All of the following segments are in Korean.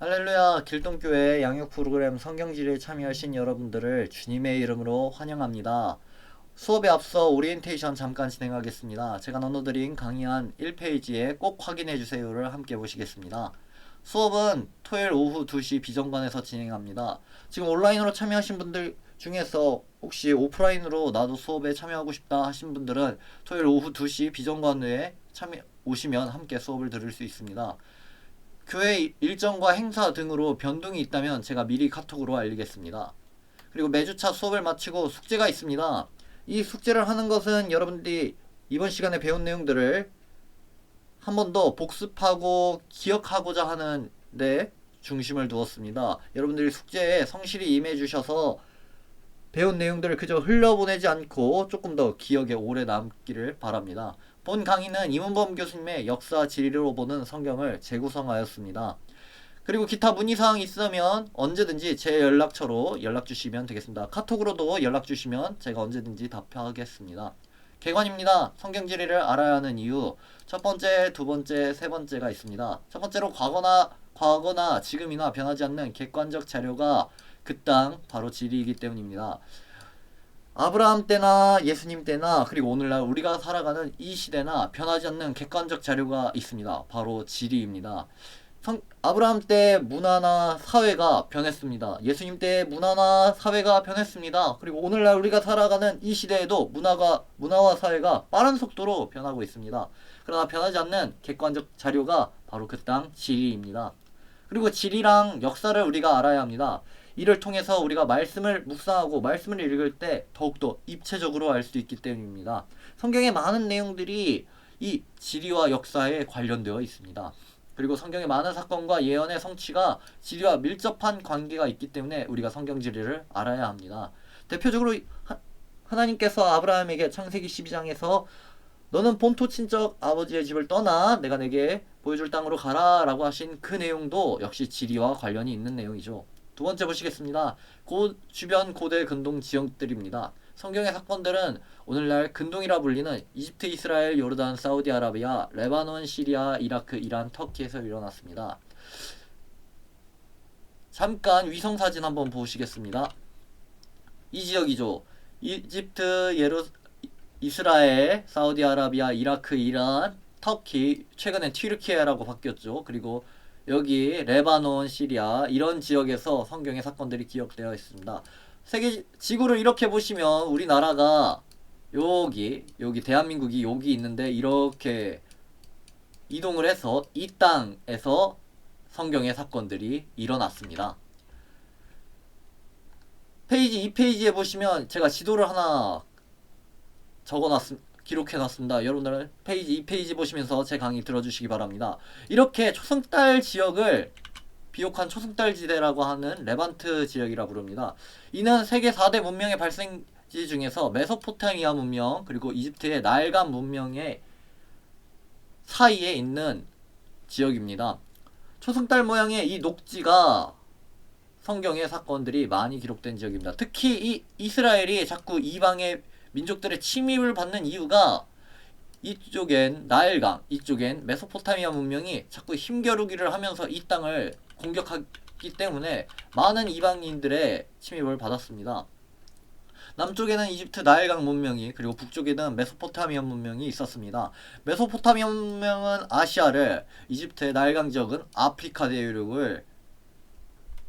할렐루야, 길동교회 양육 프로그램 성경지리에 참여하신 여러분들을 주님의 이름으로 환영합니다. 수업에 앞서 오리엔테이션 잠깐 진행하겠습니다. 제가 나눠드린 강의한 1페이지에 꼭 확인해주세요를 함께 보시겠습니다. 수업은 토요일 오후 2시 비정관에서 진행합니다. 지금 온라인으로 참여하신 분들 중에서 혹시 오프라인으로 나도 수업에 참여하고 싶다 하신 분들은 토요일 오후 2시 비정관에 오시면 함께 수업을 들을 수 있습니다. 교회 일정과 행사 등으로 변동이 있다면 제가 미리 카톡으로 알리겠습니다. 그리고 매주차 수업을 마치고 숙제가 있습니다. 이 숙제를 하는 것은 여러분들이 이번 시간에 배운 내용들을 한 번 더 복습하고 기억하고자 하는 데 중심을 두었습니다. 여러분들이 숙제에 성실히 임해 주셔서 배운 내용들을 그저 흘려보내지 않고 조금 더 기억에 오래 남기를 바랍니다. 본 강의는 이문범 교수님의 역사 지리로 보는 성경을 재구성하였습니다. 그리고 기타 문의사항 있으면 언제든지 제 연락처로 연락 주시면 되겠습니다. 카톡으로도 연락 주시면 제가 언제든지 답하겠습니다. 개관입니다. 성경 지리를 알아야 하는 이유 첫 번째, 두 번째, 세 번째가 있습니다. 첫 번째로 과거나 지금이나 변하지 않는 객관적 자료가 그 땅 바로 지리이기 때문입니다. 아브라함 때나 예수님 때나 그리고 오늘날 우리가 살아가는 이 시대나 변하지 않는 객관적 자료가 있습니다. 바로 지리입니다. 아브라함 때 문화나 사회가 변했습니다. 예수님 때 문화나 사회가 변했습니다. 그리고 오늘날 우리가 살아가는 이 시대에도 문화와 사회가 빠른 속도로 변하고 있습니다. 그러나 변하지 않는 객관적 자료가 바로 그 땅 지리입니다. 그리고 지리랑 역사를 우리가 알아야 합니다. 이를 통해서 우리가 말씀을 묵상하고 말씀을 읽을 때 더욱더 입체적으로 알 수 있기 때문입니다. 성경의 많은 내용들이 이 지리와 역사에 관련되어 있습니다. 그리고 성경의 많은 사건과 예언의 성취가 지리와 밀접한 관계가 있기 때문에 우리가 성경 지리를 알아야 합니다. 대표적으로 하나님께서 아브라함에게 창세기 12장에서 너는 본토 친척 아버지의 집을 떠나 내가 내게 보여줄 땅으로 가라 라고 하신 그 내용도 역시 지리와 관련이 있는 내용이죠. 두 번째 보시겠습니다. 주변 고대 근동 지역들입니다. 성경의 사건들은 오늘날 근동이라 불리는 이집트, 이스라엘, 요르단, 사우디아라비아, 레바논, 시리아, 이라크, 이란, 터키에서 일어났습니다. 잠깐 위성사진 한번 보시겠습니다. 이 지역이죠. 이집트, 이스라엘, 사우디아라비아, 이라크, 이란, 터키, 최근에 튀르키예라고 바뀌었죠. 그리고 여기 레바논, 시리아 이런 지역에서 성경의 사건들이 기록되어 있습니다. 지구를 이렇게 보시면 우리나라가 여기 대한민국이 여기 있는데 이렇게 이동을 해서 이 땅에서 성경의 사건들이 일어났습니다. 이 페이지에 보시면 제가 지도를 하나 기록해놨습니다. 여러분들은 이 페이지 보시면서 제 강의 들어주시기 바랍니다. 이렇게 초승달 지역을 비옥한 초승달 지대라고 하는 레반트 지역이라 부릅니다. 이는 세계 4대 문명의 발생지 중에서 메소포타미아 문명 그리고 이집트의 나일강 문명의 사이에 있는 지역입니다. 초승달 모양의 이 녹지가 성경의 사건들이 많이 기록된 지역입니다. 특히 이 이스라엘이 자꾸 이방의 민족들의 침입을 받는 이유가 이쪽엔 나일강, 이쪽엔 메소포타미아 문명이 자꾸 힘겨루기를 하면서 이 땅을 공격하기 때문에 많은 이방인들의 침입을 받았습니다. 남쪽에는 이집트 나일강 문명이 그리고 북쪽에는 메소포타미아 문명이 있었습니다. 메소포타미아 문명은 아시아를, 이집트의 나일강 지역은 아프리카 대륙을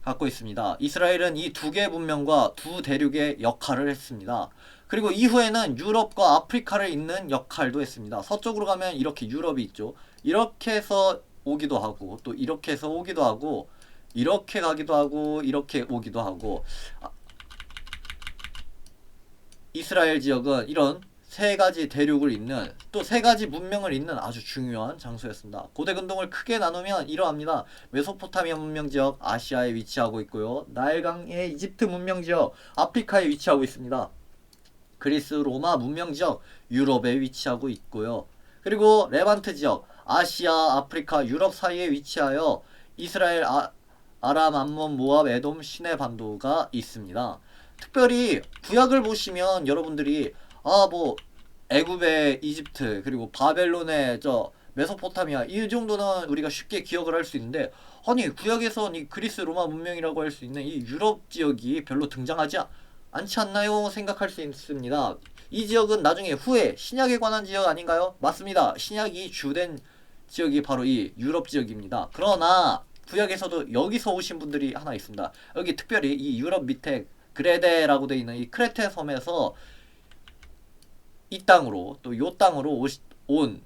갖고 있습니다. 이스라엘은 이 두 개의 문명과 두 대륙의 역할을 했습니다. 그리고 이후에는 유럽과 아프리카를 잇는 역할도 했습니다. 서쪽으로 가면 이렇게 유럽이 있죠. 이렇게 해서 오기도 하고 또 이렇게 해서 오기도 하고 이렇게 가기도 하고 이렇게 오기도 하고 이스라엘 지역은 이런 세 가지 대륙을 잇는 또 세 가지 문명을 잇는 아주 중요한 장소였습니다. 고대 근동을 크게 나누면 이러합니다. 메소포타미아 문명 지역 아시아에 위치하고 있고요. 나일강의 이집트 문명 지역 아프리카에 위치하고 있습니다. 그리스 로마 문명 지역 유럽에 위치하고 있고요. 그리고 레반트 지역 아시아, 아프리카, 유럽 사이에 위치하여 이스라엘, 아람, 암몬, 모압, 에돔, 시내 반도가 있습니다. 특별히 구약을 보시면 여러분들이 애굽의 이집트 그리고 바벨론의 메소포타미아 이 정도는 우리가 쉽게 기억을 할 수 있는데, 아니 구약에선 이 그리스 로마 문명이라고 할 수 있는 이 유럽 지역이 별로 등장하지 않지 않나요? 생각할 수 있습니다. 이 지역은 나중에 후에 신약에 관한 지역 아닌가요? 맞습니다. 신약이 주된 지역이 바로 이 유럽 지역입니다. 그러나 구약에서도 여기서 오신 분들이 하나 있습니다. 여기 특별히 이 유럽 밑에 그레데라고 되어 있는 이 크레테 섬에서 이 땅으로, 또 요 땅으로 온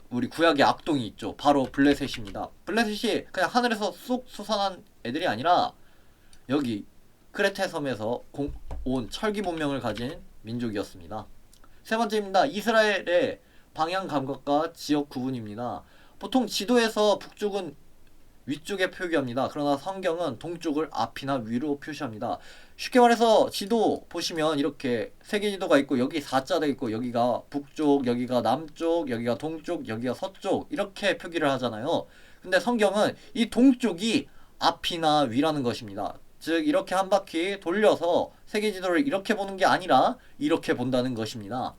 우리 구약의 악동이 있죠. 바로 블레셋입니다. 블레셋이 그냥 하늘에서 쏙 솟아난 애들이 아니라 여기 크레테 섬에서 온 철기 문명을 가진 민족이었습니다. 세 번째입니다. 이스라엘의 방향 감각과 지역 구분입니다. 보통 지도에서 북쪽은 위쪽에 표기합니다. 그러나 성경은 동쪽을 앞이나 위로 표시합니다. 쉽게 말해서 지도 보시면 이렇게 세계 지도가 있고 여기 4자 돼 있고 여기가 북쪽, 여기가 남쪽, 여기가 동쪽, 여기가 서쪽 이렇게 표기를 하잖아요. 근데 성경은 이 동쪽이 앞이나 위라는 것입니다. 즉 이렇게 한 바퀴 돌려서 세계 지도를 이렇게 보는 게 아니라 이렇게 본다는 것입니다.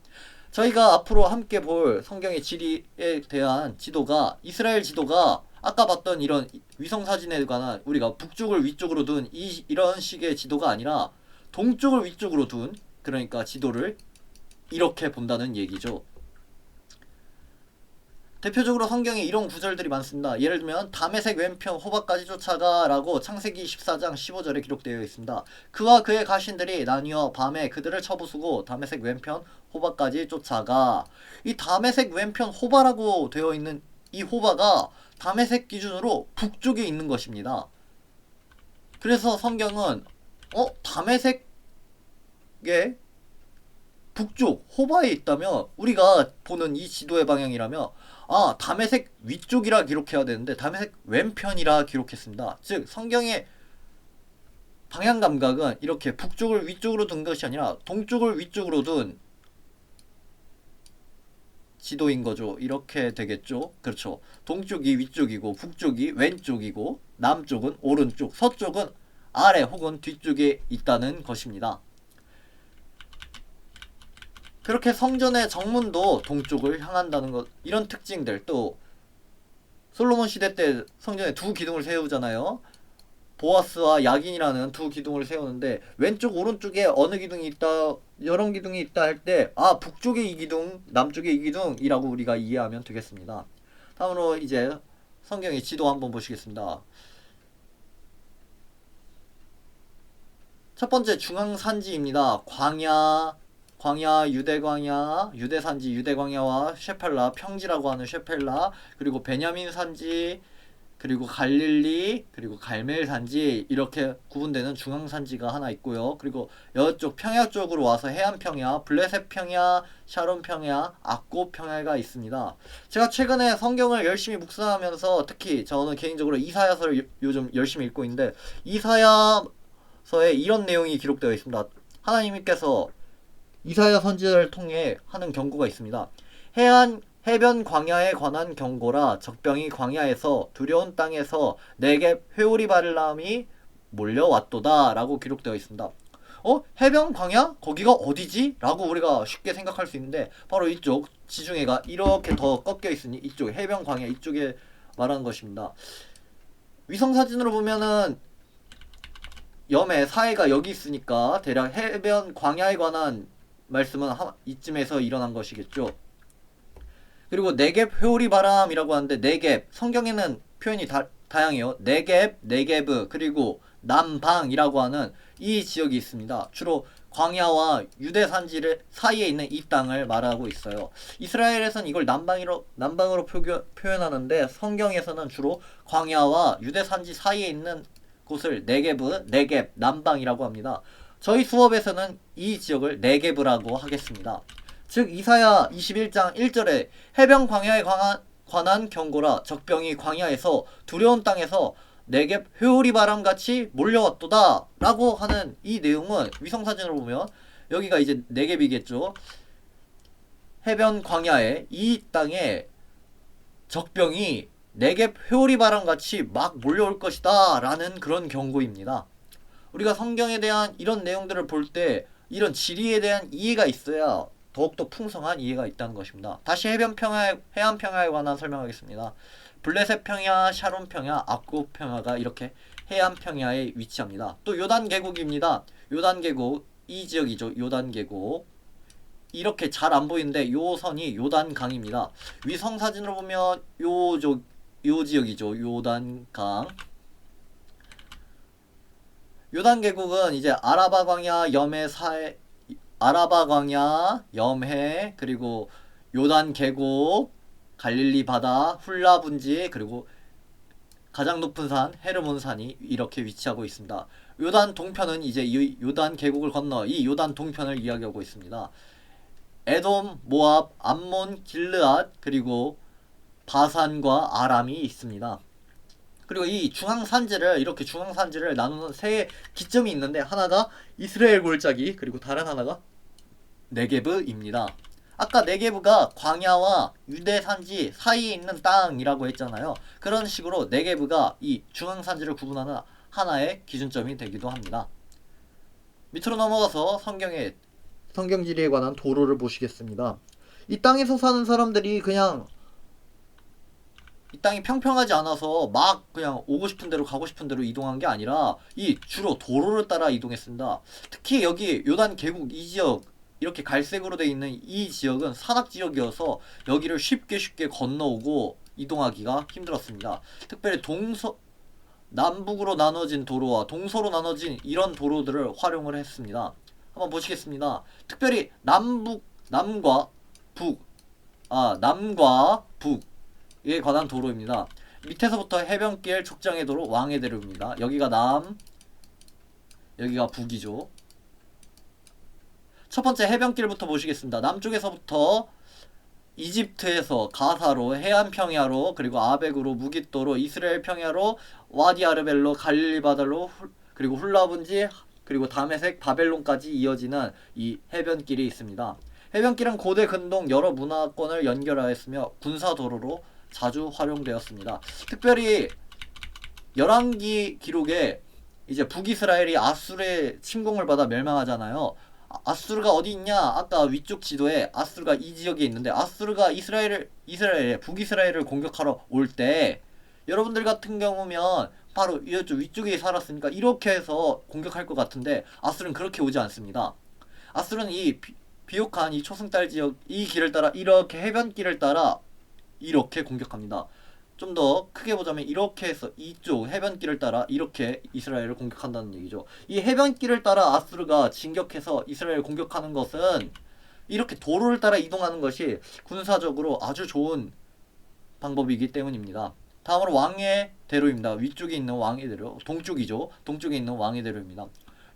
저희가 앞으로 함께 볼 성경의 지리에 대한 지도가, 이스라엘 지도가 아까 봤던 이런 위성사진에 관한 우리가 북쪽을 위쪽으로 둔 이런 식의 지도가 아니라 동쪽을 위쪽으로 둔, 그러니까 지도를 이렇게 본다는 얘기죠. 대표적으로 성경에 이런 구절들이 많습니다. 예를 들면 다메섹 왼편 호박까지 쫓아가 라고 창세기 14장 15절에 기록되어 있습니다. 그와 그의 가신들이 나뉘어 밤에 그들을 쳐부수고 다메섹 왼편 호박까지 쫓아가. 이 다메섹 왼편 호바라고 되어 있는 이 호바가 다메섹 기준으로 북쪽에 있는 것입니다. 그래서 성경은 다메섹의 북쪽 호바에 있다면, 우리가 보는 이 지도의 방향이라면 다메섹 위쪽이라 기록해야 되는데 다메섹 왼편이라 기록했습니다. 즉 성경의 방향 감각은 이렇게 북쪽을 위쪽으로 둔 것이 아니라 동쪽을 위쪽으로 둔 지도인 거죠. 이렇게 되겠죠. 그렇죠. 동쪽이 위쪽이고 북쪽이 왼쪽이고 남쪽은 오른쪽, 서쪽은 아래 혹은 뒤쪽에 있다는 것입니다. 그렇게 성전의 정문도 동쪽을 향한다는 것, 이런 특징들, 또 솔로몬 시대 때 성전에 두 기둥을 세우잖아요. 보아스와 야긴이라는 두 기둥을 세우는데 왼쪽 오른쪽에 어느 기둥이 있다, 이런 기둥이 있다 할 때 북쪽에 이 기둥, 남쪽에 이 기둥이라고 우리가 이해하면 되겠습니다. 다음으로 이제 성경의 지도 한번 보시겠습니다. 첫 번째 중앙산지입니다. 광야, 유대광야, 유대산지, 유대광야와 셰펠라, 평지라고 하는 셰펠라, 그리고 베냐민 산지, 그리고 갈릴리, 그리고 갈멜 산지, 이렇게 구분되는 중앙산지가 하나 있고요. 그리고 이쪽 평야 쪽으로 와서 해안 평야, 블레셋 평야, 샤론 평야, 악고 평야가 있습니다. 제가 최근에 성경을 열심히 묵상하면서 특히 저는 개인적으로 이사야서를 요즘 열심히 읽고 있는데, 이사야서에 이런 내용이 기록되어 있습니다. 하나님께서 이사야 선지자를 통해 하는 경고가 있습니다. 해변 광야에 관한 경고라. 적병이 광야에서 두려운 땅에서 내게 회오리 바람이 몰려왔도다 라고 기록되어 있습니다. 해변 광야? 거기가 어디지? 라고 우리가 쉽게 생각할 수 있는데 바로 이쪽 지중해가 이렇게 더 꺾여 있으니 이쪽 해변 광야 이쪽에 말하는 것입니다. 위성사진으로 보면은 염해 사해가 여기 있으니까 대략 해변 광야에 관한 말씀은 이쯤에서 일어난 것이겠죠. 그리고 네겝 회오리 바람이라고 하는데, 네겝 성경에는 표현이 다양해요. 네겝, 그리고 남방이라고 하는 이 지역이 있습니다. 주로 광야와 유대 산지를 사이에 있는 이 땅을 말하고 있어요. 이스라엘에서는 이걸 남방으로 표현하는데 성경에서는 주로 광야와 유대 산지 사이에 있는 곳을 네겝, 남방이라고 합니다. 저희 수업에서는 이 지역을 네겝이라고 하겠습니다. 즉 이사야 21장 1절에 해변 광야에 관한 경고라. 적병이 광야에서 두려운 땅에서 네겝 회오리 바람같이 몰려왔도다 라고 하는 이 내용은 위성사진으로 보면 여기가 이제 네겝이겠죠. 해변 광야에 이 땅에 적병이 네겝 회오리 바람같이 막 몰려올 것이다 라는 그런 경고입니다. 우리가 성경에 대한 이런 내용들을 볼 때 이런 지리에 대한 이해가 있어야 더욱더 풍성한 이해가 있다는 것입니다. 다시 해안 평야에 관한 설명하겠습니다. 블레셋 평야, 샤론 평야, 아굽 평야가 이렇게 해안 평야에 위치합니다. 또 요단 계곡입니다. 요단 계곡 이 지역이죠. 요단 계곡 이렇게 잘 안 보이는데 요 선이 요단 강입니다. 위성 사진으로 보면 요 지역이죠. 요단 강. 요단 계곡은 이제 아라바 광야, 염해, 그리고 요단 계곡, 갈릴리 바다, 훌라 분지, 그리고 가장 높은 산 헤르몬 산이 이렇게 위치하고 있습니다. 요단 동편은 이제 이 요단 계곡을 건너 이 요단 동편을 이야기하고 있습니다. 에돔, 모압, 암몬, 길르앗, 그리고 바산과 아람이 있습니다. 그리고 이 이렇게 중앙산지를 나누는 세 기점이 있는데 하나가 이스라엘 골짜기, 그리고 다른 하나가 네게브입니다. 아까 네게브가 광야와 유대 산지 사이에 있는 땅이라고 했잖아요. 그런 식으로 네게브가 이 중앙산지를 구분하는 하나의 기준점이 되기도 합니다. 밑으로 넘어가서 성경지리에 관한 도로를 보시겠습니다. 이 땅에서 사는 사람들이 그냥 이 땅이 평평하지 않아서 막 그냥 오고 싶은 대로 가고 싶은 대로 이동한 게 아니라 이 주로 도로를 따라 이동했습니다. 특히 여기 요단 계곡 이 지역 이렇게 갈색으로 되어 있는 이 지역은 산악 지역이어서 여기를 쉽게 건너오고 이동하기가 힘들었습니다. 특별히 남북으로 나눠진 도로와 동서로 나눠진 이런 도로들을 활용을 했습니다. 한번 보시겠습니다. 특별히 남과 북에 관한 도로입니다. 밑에서부터 해변길, 족장의 도로, 왕의 대로입니다. 여기가 여기가 북이죠. 첫 번째 해변길부터 보시겠습니다. 남쪽에서부터 이집트에서 가사로, 해안 평야로, 그리고 아벡으로, 무깃도로, 이스라엘 평야로, 와디 아르벨로, 갈릴리 바다로, 그리고 훌라분지, 그리고 다메섹, 바벨론까지 이어지는 이 해변길이 있습니다. 해변길은 고대 근동 여러 문화권을 연결하였으며 군사도로로 자주 활용되었습니다. 특별히 열왕기 기록에 이제 북이스라엘이 아수르의 침공을 받아 멸망하잖아요. 아수르가 어디 있냐? 아까 위쪽 지도에 아수르가 이 지역에 있는데 아수르가 북이스라엘을 공격하러 올 때 여러분들 같은 경우면 바로 이쪽 위쪽에 살았으니까 이렇게 해서 공격할 것 같은데 아수르는 그렇게 오지 않습니다. 아수르는 이 비옥한 이 초승달 지역 이 길을 따라 이렇게 해변길을 따라 이렇게 공격합니다. 좀 더 크게 보자면 이렇게 해서 이쪽 해변길을 따라 이렇게 이스라엘을 공격한다는 얘기죠. 이 해변길을 따라 아수르가 진격해서 이스라엘을 공격하는 것은 이렇게 도로를 따라 이동하는 것이 군사적으로 아주 좋은 방법이기 때문입니다. 다음으로 왕의 대로입니다. 위쪽에 있는 왕의 대로, 동쪽이죠. 동쪽에 있는 왕의 대로입니다.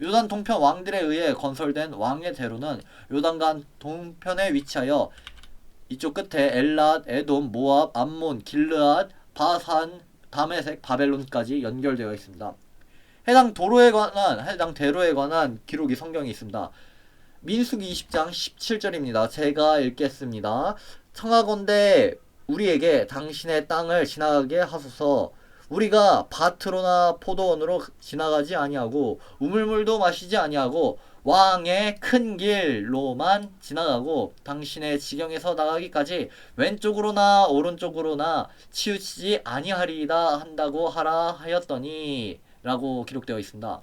요단 동편 왕들에 의해 건설된 왕의 대로는 요단강 동편에 위치하여 이쪽 끝에 엘랏, 에돔, 모압, 암몬, 길르앗, 바산, 다메섹, 바벨론까지 연결되어 있습니다. 해당 대로에 관한 기록이 성경에 있습니다. 민수기 20장 17절입니다. 제가 읽겠습니다. 청하건대 우리에게 당신의 땅을 지나가게 하소서. 우리가 밭으로나 포도원으로 지나가지 아니하고 우물물도 마시지 아니하고 왕의 큰 길로만 지나가고 당신의 지경에서 나가기까지 왼쪽으로나 오른쪽으로나 치우치지 아니하리이다 한다고 하라 하였더니 라고 기록되어 있습니다.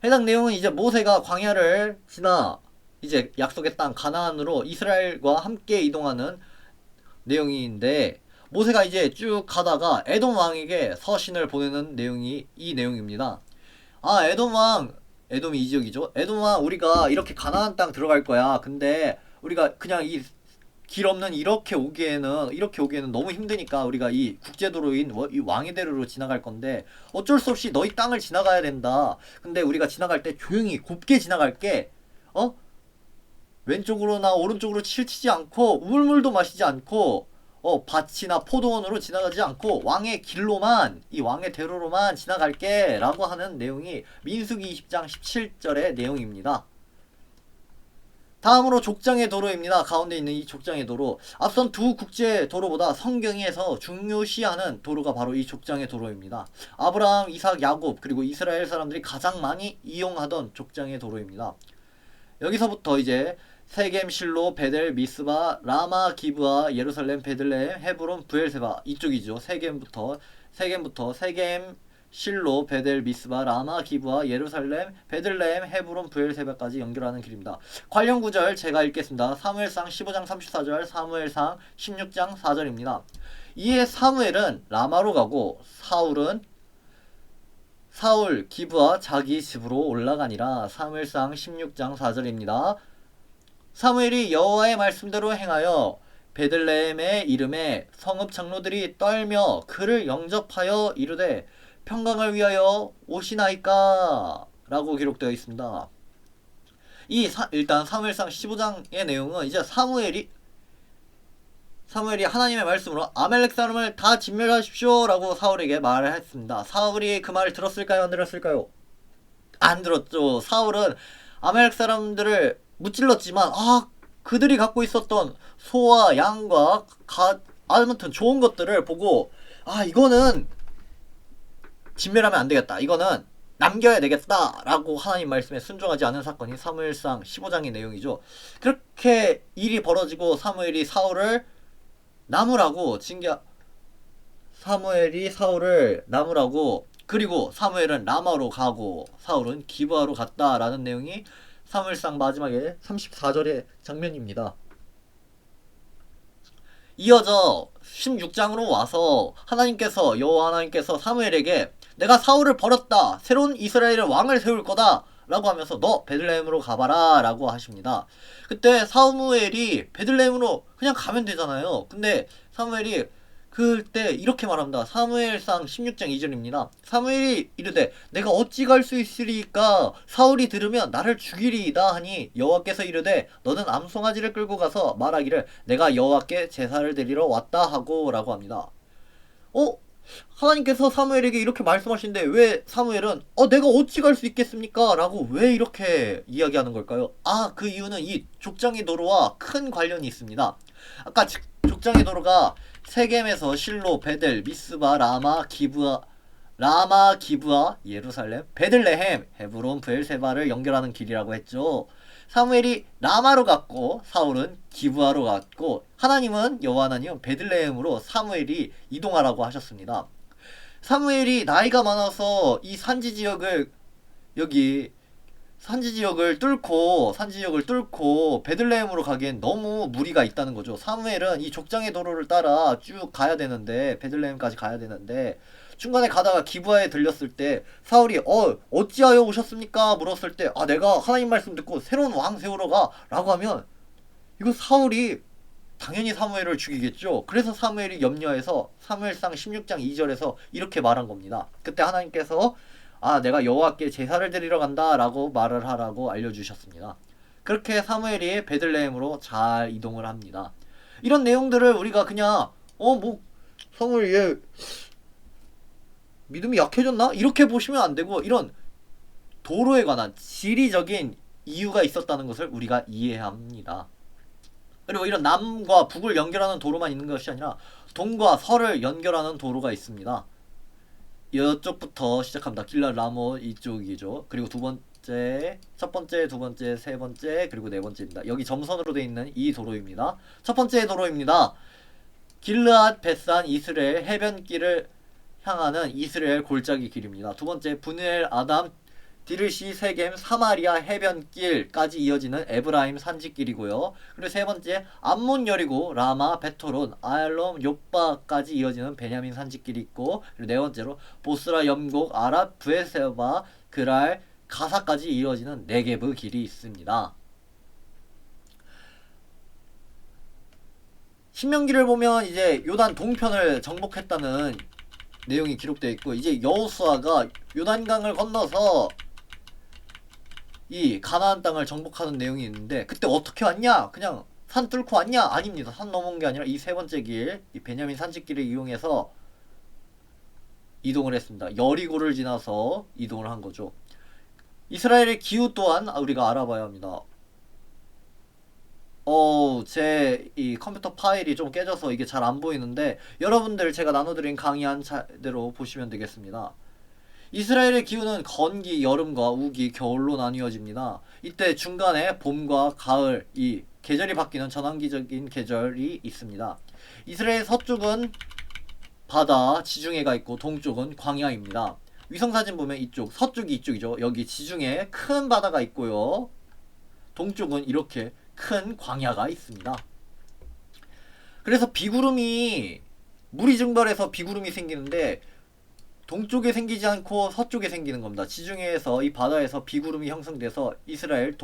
해당 내용은 이제 모세가 광야를 지나 이제 약속의 땅 가나안으로 이스라엘과 함께 이동하는 내용인데 모세가 이제 쭉 가다가 에돔 왕에게 서신을 보내는 내용이 이 내용입니다. 에돔이 이 지역이죠. 에돔 왕, 우리가 이렇게 가나안 땅 들어갈 거야. 근데 우리가 그냥 이 길 없는 이렇게 오기에는 너무 힘드니까 우리가 이 국제도로인 이 왕의 대로로 지나갈 건데 어쩔 수 없이 너희 땅을 지나가야 된다. 근데 우리가 지나갈 때 조용히 곱게 지나갈게. 왼쪽으로나 오른쪽으로 치우치지 않고 우물물도 마시지 않고 밭이나 포도원으로 지나가지 않고 왕의 길로만, 이 왕의 대로로만 지나갈게 라고 하는 내용이 민수기 20장 17절의 내용입니다. 다음으로 족장의 도로입니다. 가운데 있는 이 족장의 도로, 앞선 두 국제 도로보다 성경에서 중요시하는 도로가 바로 이 족장의 도로입니다. 아브라함, 이삭, 야곱 그리고 이스라엘 사람들이 가장 많이 이용하던 족장의 도로입니다. 여기서부터 이제 세겜, 실로, 베델, 미스바, 라마, 기브아, 예루살렘, 베들레헴, 헤브론, 브엘세바 이쪽이죠. 세겜, 실로, 베델, 미스바, 라마, 기브아, 예루살렘, 베들레헴, 헤브론, 브엘세바까지 연결하는 길입니다. 관련 구절 제가 읽겠습니다. 사무엘상 15장 34절, 사무엘상 16장 4절입니다. 이에 사무엘은 라마로 가고 사울 기브아 자기 집으로 올라가니라. 사무엘상 16장 4절입니다. 사무엘이 여호와의 말씀대로 행하여 베들레헴의 이름에 성읍 장로들이 떨며 그를 영접하여 이르되 평강을 위하여 오시나이까 라고 기록되어 있습니다. 일단 사무엘상 15장의 내용은 이제 사무엘이 하나님의 말씀으로 아말렉 사람을 다 진멸하십시오 라고 사울에게 말을 했습니다. 사울이 그 말을 들었을까요? 안 들었을까요? 안 들었죠. 사울은 아말렉 사람들을 무찔렀지만 그들이 갖고 있었던 소와 양과 아무튼 좋은 것들을 보고 이거는 진멸하면 안 되겠다. 이거는 남겨야 되겠다 라고 하나님 말씀에 순종하지 않은 사건이 사무엘상 15장의 내용이죠. 그렇게 일이 벌어지고 사무엘이 사울을 나무라고 그리고 사무엘은 라마로 가고 사울은 기브아로 갔다라는 내용이 사무엘상 마지막에 34절의 장면입니다. 이어져 16장으로 와서 여호와 하나님께서 사무엘에게 내가 사울을 버렸다. 새로운 이스라엘의 왕을 세울 거다. 라고 하면서 너 베들레헴으로 가봐라 라고 하십니다. 그때 사무엘이 베들레헴으로 그냥 가면 되잖아요. 근데 사무엘이 그때 이렇게 말합니다. 사무엘상 16장 2절입니다. 사무엘이 이르되 내가 어찌 갈 수 있으리까 사울이 들으면 나를 죽이리이다 하니 여호와께서 이르되 너는 암송아지를 끌고 가서 말하기를 내가 여호와께 제사를 드리러 왔다 하고 라고 합니다. 하나님께서 사무엘에게 이렇게 말씀하시는데 왜 사무엘은 내가 어찌 갈 수 있겠습니까? 라고 왜 이렇게 이야기하는 걸까요? 그 이유는 이 족장의 도로와 큰 관련이 있습니다. 아까 족장의 도로가 세겜에서 실로, 베델, 미스바, 라마, 기브아, 예루살렘, 베들레헴, 헤브론, 브엘세바를 연결하는 길이라고 했죠. 사무엘이 라마로 갔고 사울은 기브아로 갔고 하나님은 여호와 하나님은 베들레헴으로 사무엘이 이동하라고 하셨습니다. 사무엘이 나이가 많아서 이 산지 지역을 뚫고 베들레헴으로 가기엔 너무 무리가 있다는 거죠. 사무엘은 이 족장의 도로를 따라 쭉 가야 되는데 베들레헴까지 가야 되는데 중간에 가다가 기브아에 들렸을 때 사울이 어찌하여 오셨습니까? 물었을 때 내가 하나님 말씀 듣고 새로운 왕 세우러 가 라고 하면 이거 사울이 당연히 사무엘을 죽이겠죠. 그래서 사무엘이 염려해서 사무엘상 16장 2절에서 이렇게 말한 겁니다. 그때 하나님께서 내가 여호와께 제사를 드리러 간다 라고 말을 하라고 알려주셨습니다. 그렇게 사무엘이 베들레헴으로 잘 이동을 합니다. 이런 내용들을 우리가 그냥 사무엘 얘 믿음이 약해졌나? 이렇게 보시면 안 되고 이런 도로에 관한 지리적인 이유가 있었다는 것을 우리가 이해해야 합니다. 그리고 이런 남과 북을 연결하는 도로만 있는 것이 아니라 동과 서를 연결하는 도로가 있습니다. 이쪽부터 시작합니다. 길랏 라모 이쪽이죠. 그리고 첫 번째, 두 번째, 세 번째, 그리고 네 번째입니다. 여기 점선으로 되어 있는 이 도로입니다. 첫 번째 도로입니다. 길르앗, 벳산, 이스라엘 해변길을 향하는 이스라엘 골짜기 길입니다. 두 번째, 분우엘, 아담, 디르시, 세겜, 사마리아 해변길까지 이어지는 에브라임 산지길이고요. 그리고 세 번째, 암몬, 여리고, 라마, 베토론, 아얄롬, 욥바까지 이어지는 베냐민 산지길이 있고, 그리고 네 번째로 보스라, 염곡, 아랍, 브에세바, 그랄, 가사까지 이어지는 네게브 길이 있습니다. 신명기를 보면 이제 요단 동편을 정복했다는 내용이 기록되어 있고, 이제 여호수아가 요단강을 건너서 이 가나안 땅을 정복하는 내용이 있는데, 그때 어떻게 왔냐? 그냥 산 뚫고 왔냐? 아닙니다. 산 넘어온 게 아니라 이 세 번째 길, 이 베냐민 산지길을 이용해서 이동을 했습니다. 여리고를 지나서 이동을 한 거죠. 이스라엘의 기후 또한 우리가 알아봐야 합니다. 제 이 컴퓨터 파일이 좀 깨져서 이게 잘 안 보이는데, 여러분들 제가 나눠드린 강의한 대로 보시면 되겠습니다. 이스라엘의 기후는 건기, 여름과 우기, 겨울로 나뉘어집니다. 이때 중간에 봄과 가을, 이 계절이 바뀌는 전환기적인 계절이 있습니다. 이스라엘 서쪽은 바다, 지중해가 있고 동쪽은 광야입니다. 위성사진 보면 이쪽, 서쪽이 이쪽이죠. 여기 지중해에 큰 바다가 있고요. 동쪽은 이렇게 큰 광야가 있습니다. 그래서 비구름이, 물이 증발해서 비구름이 생기는데 동쪽에 생기지 않고 서쪽에 생기는 겁니다. 지중해에서, 이 바다에서 비구름이 형성돼서 이스라엘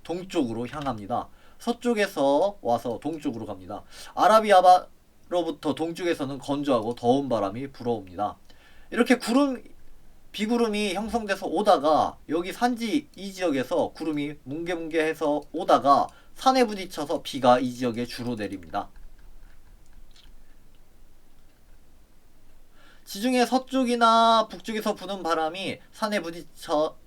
동쪽으로 향합니다. 서쪽에서 와서 동쪽으로 갑니다. 아라비아로부터 동쪽에서는 건조하고 더운 바람이 불어옵니다. 이렇게 비구름이 형성돼서 오다가 여기 산지 이 지역에서 구름이 뭉게뭉게해서 오다가 산에 부딪혀서 비가 이 지역에 주로 내립니다. 지중해 서쪽이나 북쪽에서 부는 바람이 산에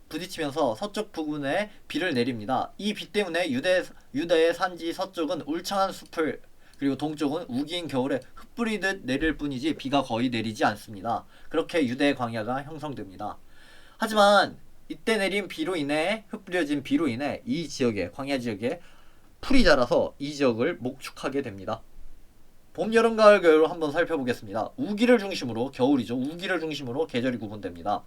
부딪히면서 서쪽 부근에 비를 내립니다. 이 비 때문에 유대의 산지 서쪽은 울창한 숲을, 그리고 동쪽은 우기인 겨울에 흙뿌리듯 내릴 뿐이지 비가 거의 내리지 않습니다. 그렇게 유대의 광야가 형성됩니다. 하지만 이때 내린 비로 인해, 흙뿌려진 비로 인해 이 지역에, 광야 지역에 풀이 자라서 이 지역을 목축하게 됩니다. 봄, 여름, 가을, 겨울을 한번 살펴보겠습니다. 우기를 중심으로, 겨울이죠. 우기를 중심으로 계절이 구분됩니다.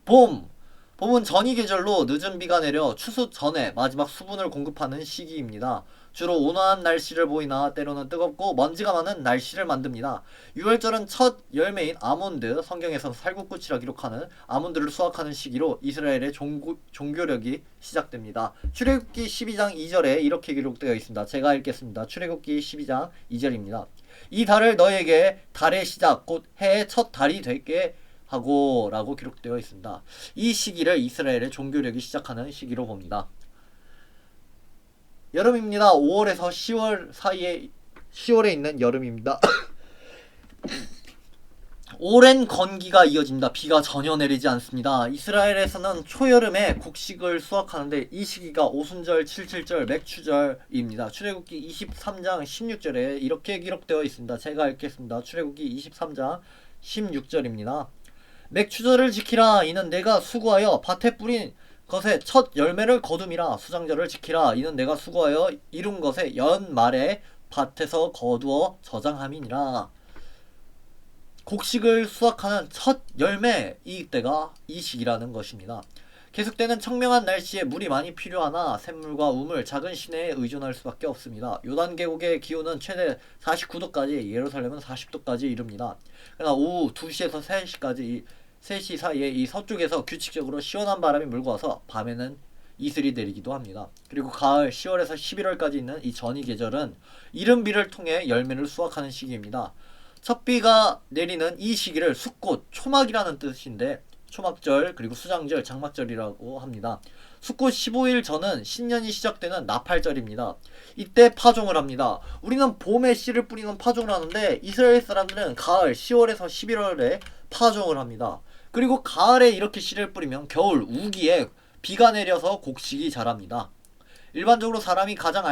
봄은 전이 계절로 늦은 비가 내려 추수 전에 마지막 수분을 공급하는 시기입니다. 주로 온화한 날씨를 보이나 때로는 뜨겁고 먼지가 많은 날씨를 만듭니다. 6월절은 첫 열매인 아몬드, 성경에서 살구꽃이라 기록하는 아몬드를 수확하는 시기로 이스라엘의 종교력이 시작됩니다. 출애굽기 12장 2절에 이렇게 기록되어 있습니다. 제가 읽겠습니다. 출애굽기 12장 2절입니다. 이 달을 너에게 달의 시작, 곧 해의 첫 달이 되게 하고 라고 기록되어 있습니다. 이 시기를 이스라엘의 종교력이 시작하는 시기로 봅니다. 여름입니다. 5월에서 10월 사이에, 10월에 있는 여름입니다. 오랜 건기가 이어집니다. 비가 전혀 내리지 않습니다. 이스라엘에서는 초여름에 곡식을 수확하는데 이 시기가 오순절, 칠칠절, 맥추절입니다. 출애굽기 23장 16절에 이렇게 기록되어 있습니다. 제가 읽겠습니다. 출애굽기 23장 16절입니다. 맥추절을 지키라. 이는 내가 수고하여 밭에 뿌린 것의 첫 열매를 거둠이라. 수장절을 지키라. 이는 내가 수고하여 이룬 것의 연말에 밭에서 거두어 저장함이니라. 곡식을 수확하는 첫 열매, 이때가 이 시기라는 것입니다. 계속되는 청명한 날씨에 물이 많이 필요하나 샘물과 우물, 작은 시내에 의존할 수밖에 없습니다. 요단 계곡의 기온은 최대 49도까지, 예루살렘은 40도까지 이릅니다. 그러나 오후 2시에서 3시까지 3시 사이에 이 서쪽에서 규칙적으로 시원한 바람이 물고 와서 밤에는 이슬이 내리기도 합니다. 그리고 가을 10월에서 11월까지 있는 이 전이 계절은 이른 비를 통해 열매를 수확하는 시기입니다. 첫 비가 내리는 이 시기를 숫꽃, 초막이라는 뜻인데 초막절, 그리고 수장절, 장막절이라고 합니다. 숫꽃 15일 전은 신년이 시작되는 나팔절입니다. 이때 파종을 합니다. 우리는 봄에 씨를 뿌리는 파종을 하는데 이스라엘 사람들은 가을 10월에서 11월에 파종을 합니다. 그리고 가을에 이렇게 씨를 뿌리면 겨울 우기에 비가 내려서 곡식이 자랍니다. 일반적으로 사람이 가장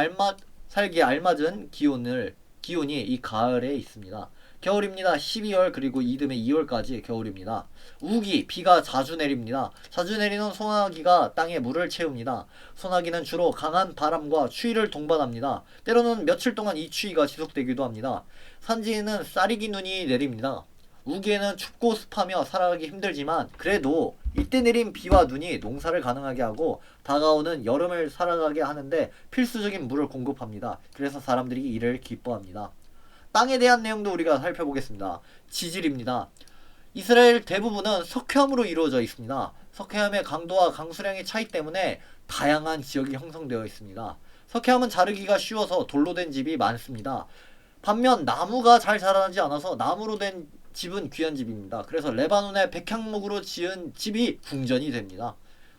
살기에 알맞은 기온이 이 가을에 있습니다. 겨울입니다. 12월 그리고 이듬해 2월까지 겨울입니다. 우기, 비가 자주 내립니다. 자주 내리는 소나기가 땅에 물을 채웁니다. 소나기는 주로 강한 바람과 추위를 동반합니다. 때로는 며칠 동안 이 추위가 지속되기도 합니다. 산지에는 쌀이기 눈이 내립니다. 우기에는 춥고 습하며 살아가기 힘들지만 그래도 이때 내린 비와 눈이 농사를 가능하게 하고 다가오는 여름을 살아가게 하는데 필수적인 물을 공급합니다. 그래서 사람들이 이를 기뻐합니다. 땅에 대한 내용도 우리가 살펴보겠습니다. 지질입니다. 이스라엘 대부분은 석회암으로 이루어져 있습니다. 석회암의 강도와 강수량의 차이 때문에 다양한 지역이 형성되어 있습니다. 석회암은 자르기가 쉬워서 돌로 된 집이 많습니다. 반면 나무가 잘 자라지 않아서 나무로 된 집은 귀한 집입니다. 그래서 레바논의 백향목으로 지은 집이 궁전이 됩니다.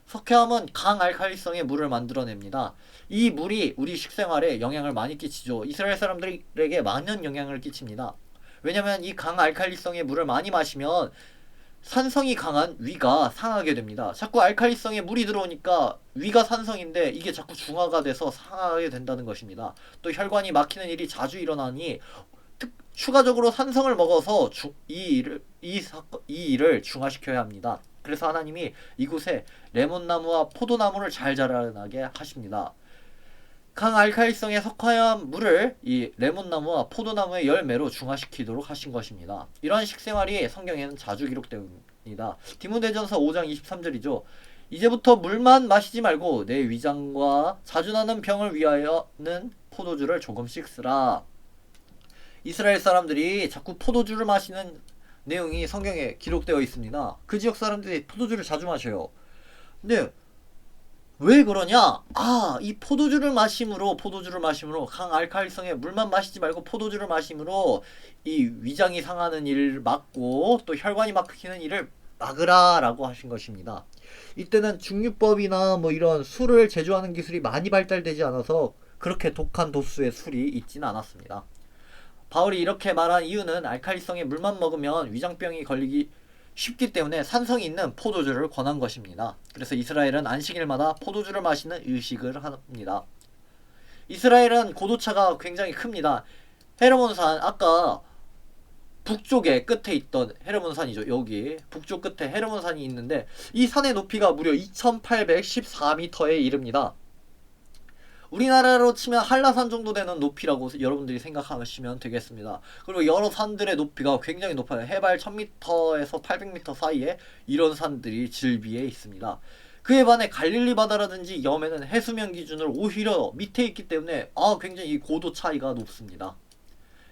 석회암은 강알칼리성의 물을 만들어냅니다. 이 물이 우리 식생활에 영향을 많이 끼치죠. 이스라엘 사람들에게 많은 영향을 끼칩니다. 왜냐면 이 강알칼리성의 물을 많이 마시면 산성이 강한 위가 상하게 됩니다. 자꾸 알칼리성의 물이 들어오니까 위가 산성인데 이게 자꾸 중화가 돼서 상하게 된다는 것입니다. 또 혈관이 막히는 일이 자주 일어나니 추가적으로 산성을 먹어서 이 일을 중화시켜야 합니다. 그래서 하나님이 이곳에 레몬나무와 포도나무를 잘 자라나게 하십니다. 강알칼리성의 석화염 물을 이 레몬나무와 포도나무의 열매로 중화시키도록 하신 것입니다. 이러한 식생활이 성경에는 자주 기록되옵니다. 디모데전서 5장 23절이죠. 이제부터 물만 마시지 말고 내 위장과 자주 나는 병을 위하여는 포도주를 조금씩 쓰라. 이스라엘 사람들이 자꾸 포도주를 마시는 내용이 성경에 기록되어 있습니다. 그 지역 사람들이 포도주를 자주 마셔요. 근데 왜 그러냐? 이 포도주를 마심으로 강알칼리성의 물만 마시지 말고 포도주를 마심으로 이 위장이 상하는 일을 막고 또 혈관이 막히는 일을 막으라 라고 하신 것입니다. 이때는 중류법이나 뭐 이런 술을 제조하는 기술이 많이 발달되지 않아서 그렇게 독한 도수의 술이 있지는 않았습니다. 바울이 이렇게 말한 이유는 알칼리성의 물만 먹으면 위장병이 걸리기 쉽기 때문에 산성이 있는 포도주를 권한 것입니다. 그래서 이스라엘은 안식일마다 포도주를 마시는 의식을 합니다. 이스라엘은 고도차가 굉장히 큽니다. 헤르몬산, 아까 북쪽에 끝에 있던 헤르몬산이죠. 여기 북쪽 끝에 헤르몬산이 있는데 이 산의 높이가 무려 2814m에 이릅니다. 우리나라로 치면 한라산 정도 되는 높이라고 여러분들이 생각하시면 되겠습니다. 그리고 여러 산들의 높이가 굉장히 높아요. 해발 1000m에서 800m 사이에 이런 산들이 질비해 있습니다. 그에 반해 갈릴리 바다라든지 염해는 해수면 기준으로 오히려 밑에 있기 때문에 굉장히 이 고도 차이가 높습니다.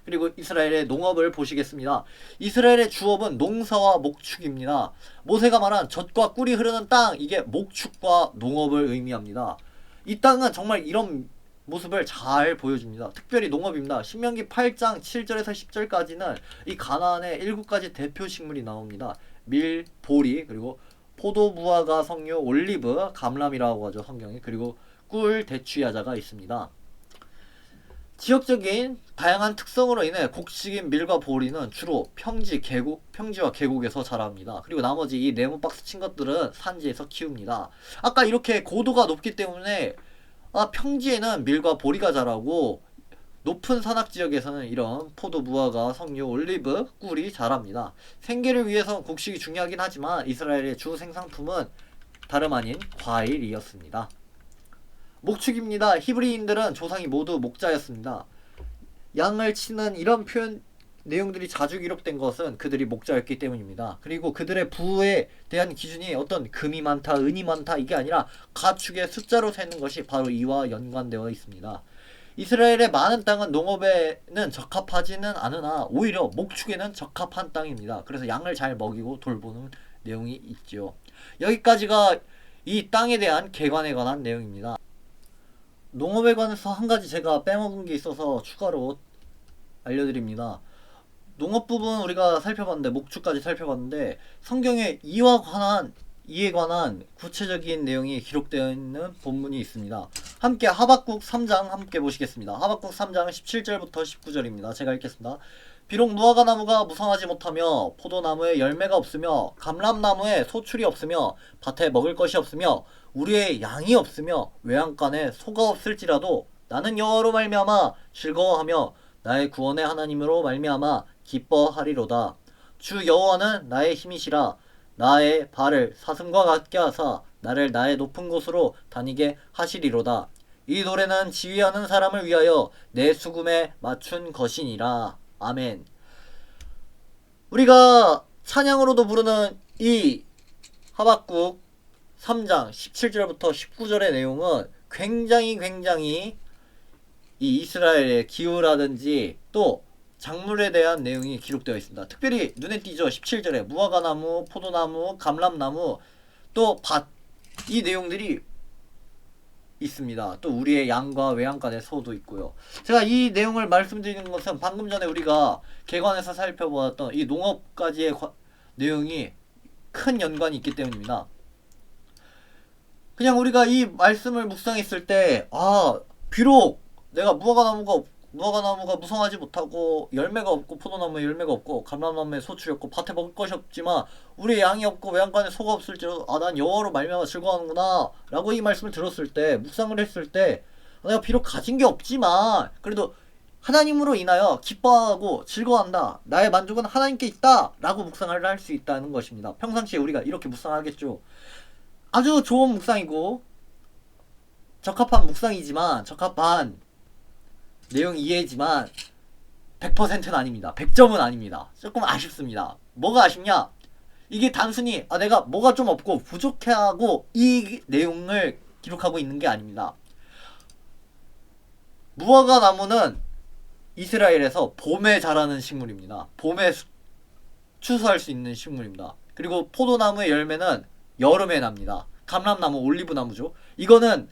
그리고 이스라엘의 농업을 보시겠습니다. 이스라엘의 주업은 농사와 목축입니다. 모세가 말한 젖과 꿀이 흐르는 땅, 이게 목축과 농업을 의미합니다. 이 땅은 정말 이런 모습을 잘 보여줍니다. 특별히 농업입니다. 신명기 8장 7절에서 10절까지는 이 가나안의 7가지 대표 식물이 나옵니다. 밀, 보리, 그리고 포도, 무화과, 석류, 올리브, 감람이라고 하죠 성경이. 그리고 꿀, 대추, 야자가 있습니다. 지역적인 다양한 특성으로 인해 곡식인 밀과 보리는 주로 평지와 계곡에서 자랍니다. 그리고 나머지 이 네모박스 친 것들은 산지에서 키웁니다. 아까 이렇게 고도가 높기 때문에 평지에는 밀과 보리가 자라고 높은 산악지역에서는 이런 포도, 무화과, 석류, 올리브, 꿀이 자랍니다. 생계를 위해서 곡식이 중요하긴 하지만 이스라엘의 주 생산품은 다름 아닌 과일이었습니다. 목축입니다. 히브리인들은 조상이 모두 목자였습니다. 양을 치는 이런 표현 내용들이 자주 기록된 것은 그들이 목자였기 때문입니다. 그리고 그들의 부에 대한 기준이 어떤 금이 많다, 은이 많다 이게 아니라 가축의 숫자로 세는 것이 바로 이와 연관되어 있습니다. 이스라엘의 많은 땅은 농업에는 적합하지는 않으나 오히려 목축에는 적합한 땅입니다. 그래서 양을 잘 먹이고 돌보는 내용이 있죠. 여기까지가 이 땅에 대한 개관에 관한 내용입니다. 농업에 관해서 한 가지 제가 빼먹은 게 있어서 추가로 알려드립니다. 농업 부분 우리가 살펴봤는데, 목축까지 살펴봤는데, 성경에 이에 관한 구체적인 내용이 기록되어 있는 본문이 있습니다. 함께 하박국 3장 함께 보시겠습니다. 하박국 3장 17절부터 19절입니다. 제가 읽겠습니다. 비록 무화과 나무가 무성하지 못하며 포도나무에 열매가 없으며 감람나무에 소출이 없으며 밭에 먹을 것이 없으며 우리의 양이 없으며 외양간에 소가 없을지라도 나는 여호와로 말미암아 즐거워하며 나의 구원의 하나님으로 말미암아 기뻐하리로다. 주 여호와는 나의 힘이시라. 나의 발을 사슴과 같게 하사 나를 나의 높은 곳으로 다니게 하시리로다. 이 노래는 지휘하는 사람을 위하여 내 수금에 맞춘 것이니라. 아멘. 우리가 찬양으로도 부르는 이 하박국 3장 17절부터 19절의 내용은 굉장히 이 이스라엘의 기후라든지 또 작물에 대한 내용이 기록되어 있습니다. 특별히 눈에 띄죠. 17절에 무화과나무, 포도나무, 감람나무, 또 밭, 이 내용들이 있습니다. 또 우리의 양과 외양간의 소도 있고요. 제가 이 내용을 말씀드리는 것은 방금 전에 우리가 개관에서 살펴보았던 이 농업까지의 내용이 큰 연관이 있기 때문입니다. 그냥 우리가 이 말씀을 묵상했을 때 비록 내가 무화과나무가 무성하지 못하고 열매가 없고 포도나무에 열매가 없고 감람나무에 소출이 없고 밭에 먹을 것이 없지만 우리의 양이 없고 외양간에 소가 없을지라도 난 여호와로 말미암아 즐거워하는구나 라고 이 말씀을 들었을 때, 묵상을 했을 때 내가 비록 가진 게 없지만 그래도 하나님으로 인하여 기뻐하고 즐거워한다. 나의 만족은 하나님께 있다. 라고 묵상을 할 수 있다는 것입니다. 평상시에 우리가 이렇게 묵상하겠죠. 아주 좋은 묵상이고 적합한 묵상이지만, 적합한 내용 이해지만 100%는 아닙니다. 100점은 아닙니다. 조금 아쉽습니다. 뭐가 아쉽냐? 이게 단순히 내가 뭐가 좀 없고 부족해하고 이 내용을 기록하고 있는 게 아닙니다. 무화과 나무는 이스라엘에서 봄에 자라는 식물입니다. 봄에 추수할 수 있는 식물입니다. 그리고 포도나무의 열매는 여름에 납니다. 감람나무, 올리브나무죠. 이거는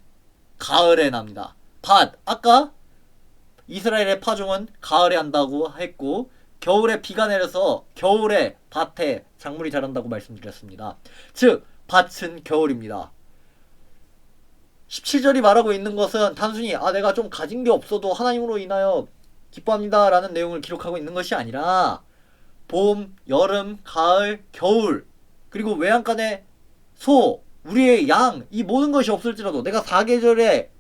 가을에 납니다. 밭, 아까 이스라엘의 파종은 가을에 한다고 했고, 겨울에 비가 내려서 겨울에 밭에 작물이 자란다고 말씀드렸습니다. 즉 밭은 겨울입니다. 17절이 말하고 있는 것은 단순히 내가 좀 가진 게 없어도 하나님으로 인하여 기뻐합니다 라는 내용을 기록하고 있는 것이 아니라 봄, 여름, 가을, 겨울, 그리고 외양간의 소, 우리의 양, 이 모든 것이 없을지라도, 내가 사계절에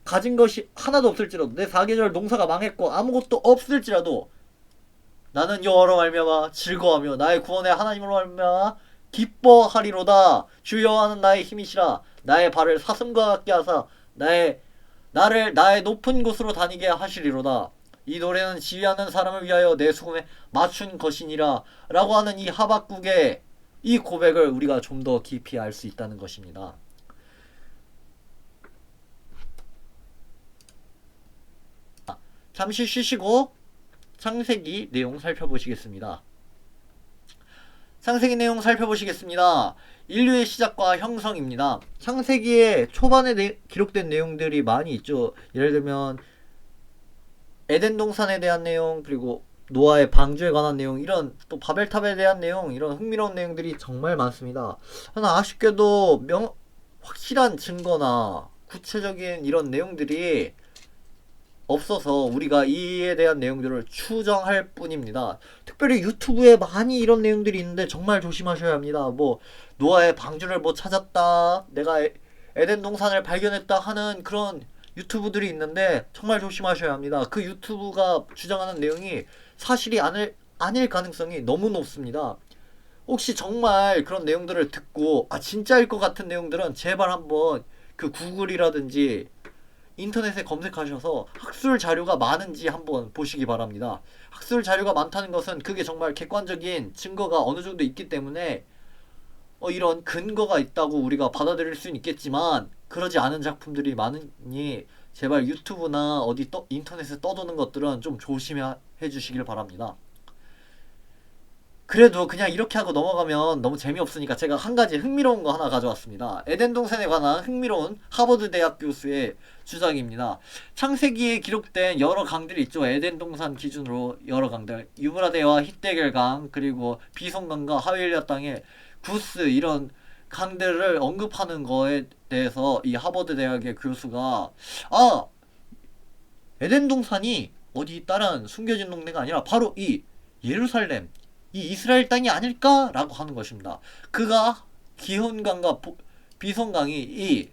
가진 것이 하나도 없을지라도, 내 사계절 농사가 망했고 아무것도 없을지라도 나는 여호와로 말미암아 즐거워하며 나의 구원의 하나님으로 말미암아 기뻐하리로다. 주 여호와는 나의 힘이시라. 나의 발을 사슴과 같게 하사 나를 나의 높은 곳으로 다니게 하시리로다. 이 노래는 지휘하는 사람을 위하여 내 수금에 맞춘 것이니라. 라고 하는 이 하박국의 이 고백을 우리가 좀 더 깊이 알 수 있다는 것입니다. 잠시 쉬시고 창세기 내용 살펴보시겠습니다. 창세기 내용 살펴보시겠습니다. 인류의 시작과 형성입니다. 창세기에 초반에 기록된 내용들이 많이 있죠. 예를 들면 에덴 동산에 대한 내용, 그리고 노아의 방주에 관한 내용, 이런 또 바벨탑에 대한 내용, 이런 흥미로운 내용들이 정말 많습니다. 하나 아쉽게도 확실한 증거나 구체적인 이런 내용들이 없어서 우리가 이에 대한 내용들을 추정할 뿐입니다. 특별히 유튜브에 많이 이런 내용들이 있는데 정말 조심하셔야 합니다. 뭐 노아의 방주를 뭐 찾았다, 내가 에덴 동산을 발견했다 하는 그런 유튜브들이 있는데 정말 조심하셔야 합니다. 그 유튜브가 주장하는 내용이 사실이 아닐 가능성이 너무 높습니다. 혹시 정말 그런 내용들을 듣고 진짜일 것 같은 내용들은 제발 한번 그 구글이라든지 인터넷에 검색하셔서 학술 자료가 많은지 한번 보시기 바랍니다. 학술 자료가 많다는 것은 그게 정말 객관적인 증거가 어느 정도 있기 때문에 이런 근거가 있다고 우리가 받아들일 수는 있겠지만, 그러지 않은 작품들이 많으니 제발 유튜브나 어디 인터넷에 떠도는 것들은 좀 조심해 주시길 바랍니다. 그래도 그냥 이렇게 하고 넘어가면 너무 재미없으니까 제가 한 가지 흥미로운 거 하나 가져왔습니다. 에덴 동산에 관한 흥미로운 하버드 대학 교수의 주장입니다. 창세기에 기록된 여러 강들이 있죠. 에덴 동산 기준으로 여러 강들, 유브라데와 히데겔강, 그리고 비송강과 하윌리아 땅의 구스, 이런 강들을 언급하는 거에 대해서 이 하버드 대학의 교수가 에덴 동산이 어디 다른 숨겨진 동네가 아니라 바로 이 예루살렘, 이 이스라엘 땅이 아닐까라고 하는 것입니다. 그가 기혼강과 비송강이 이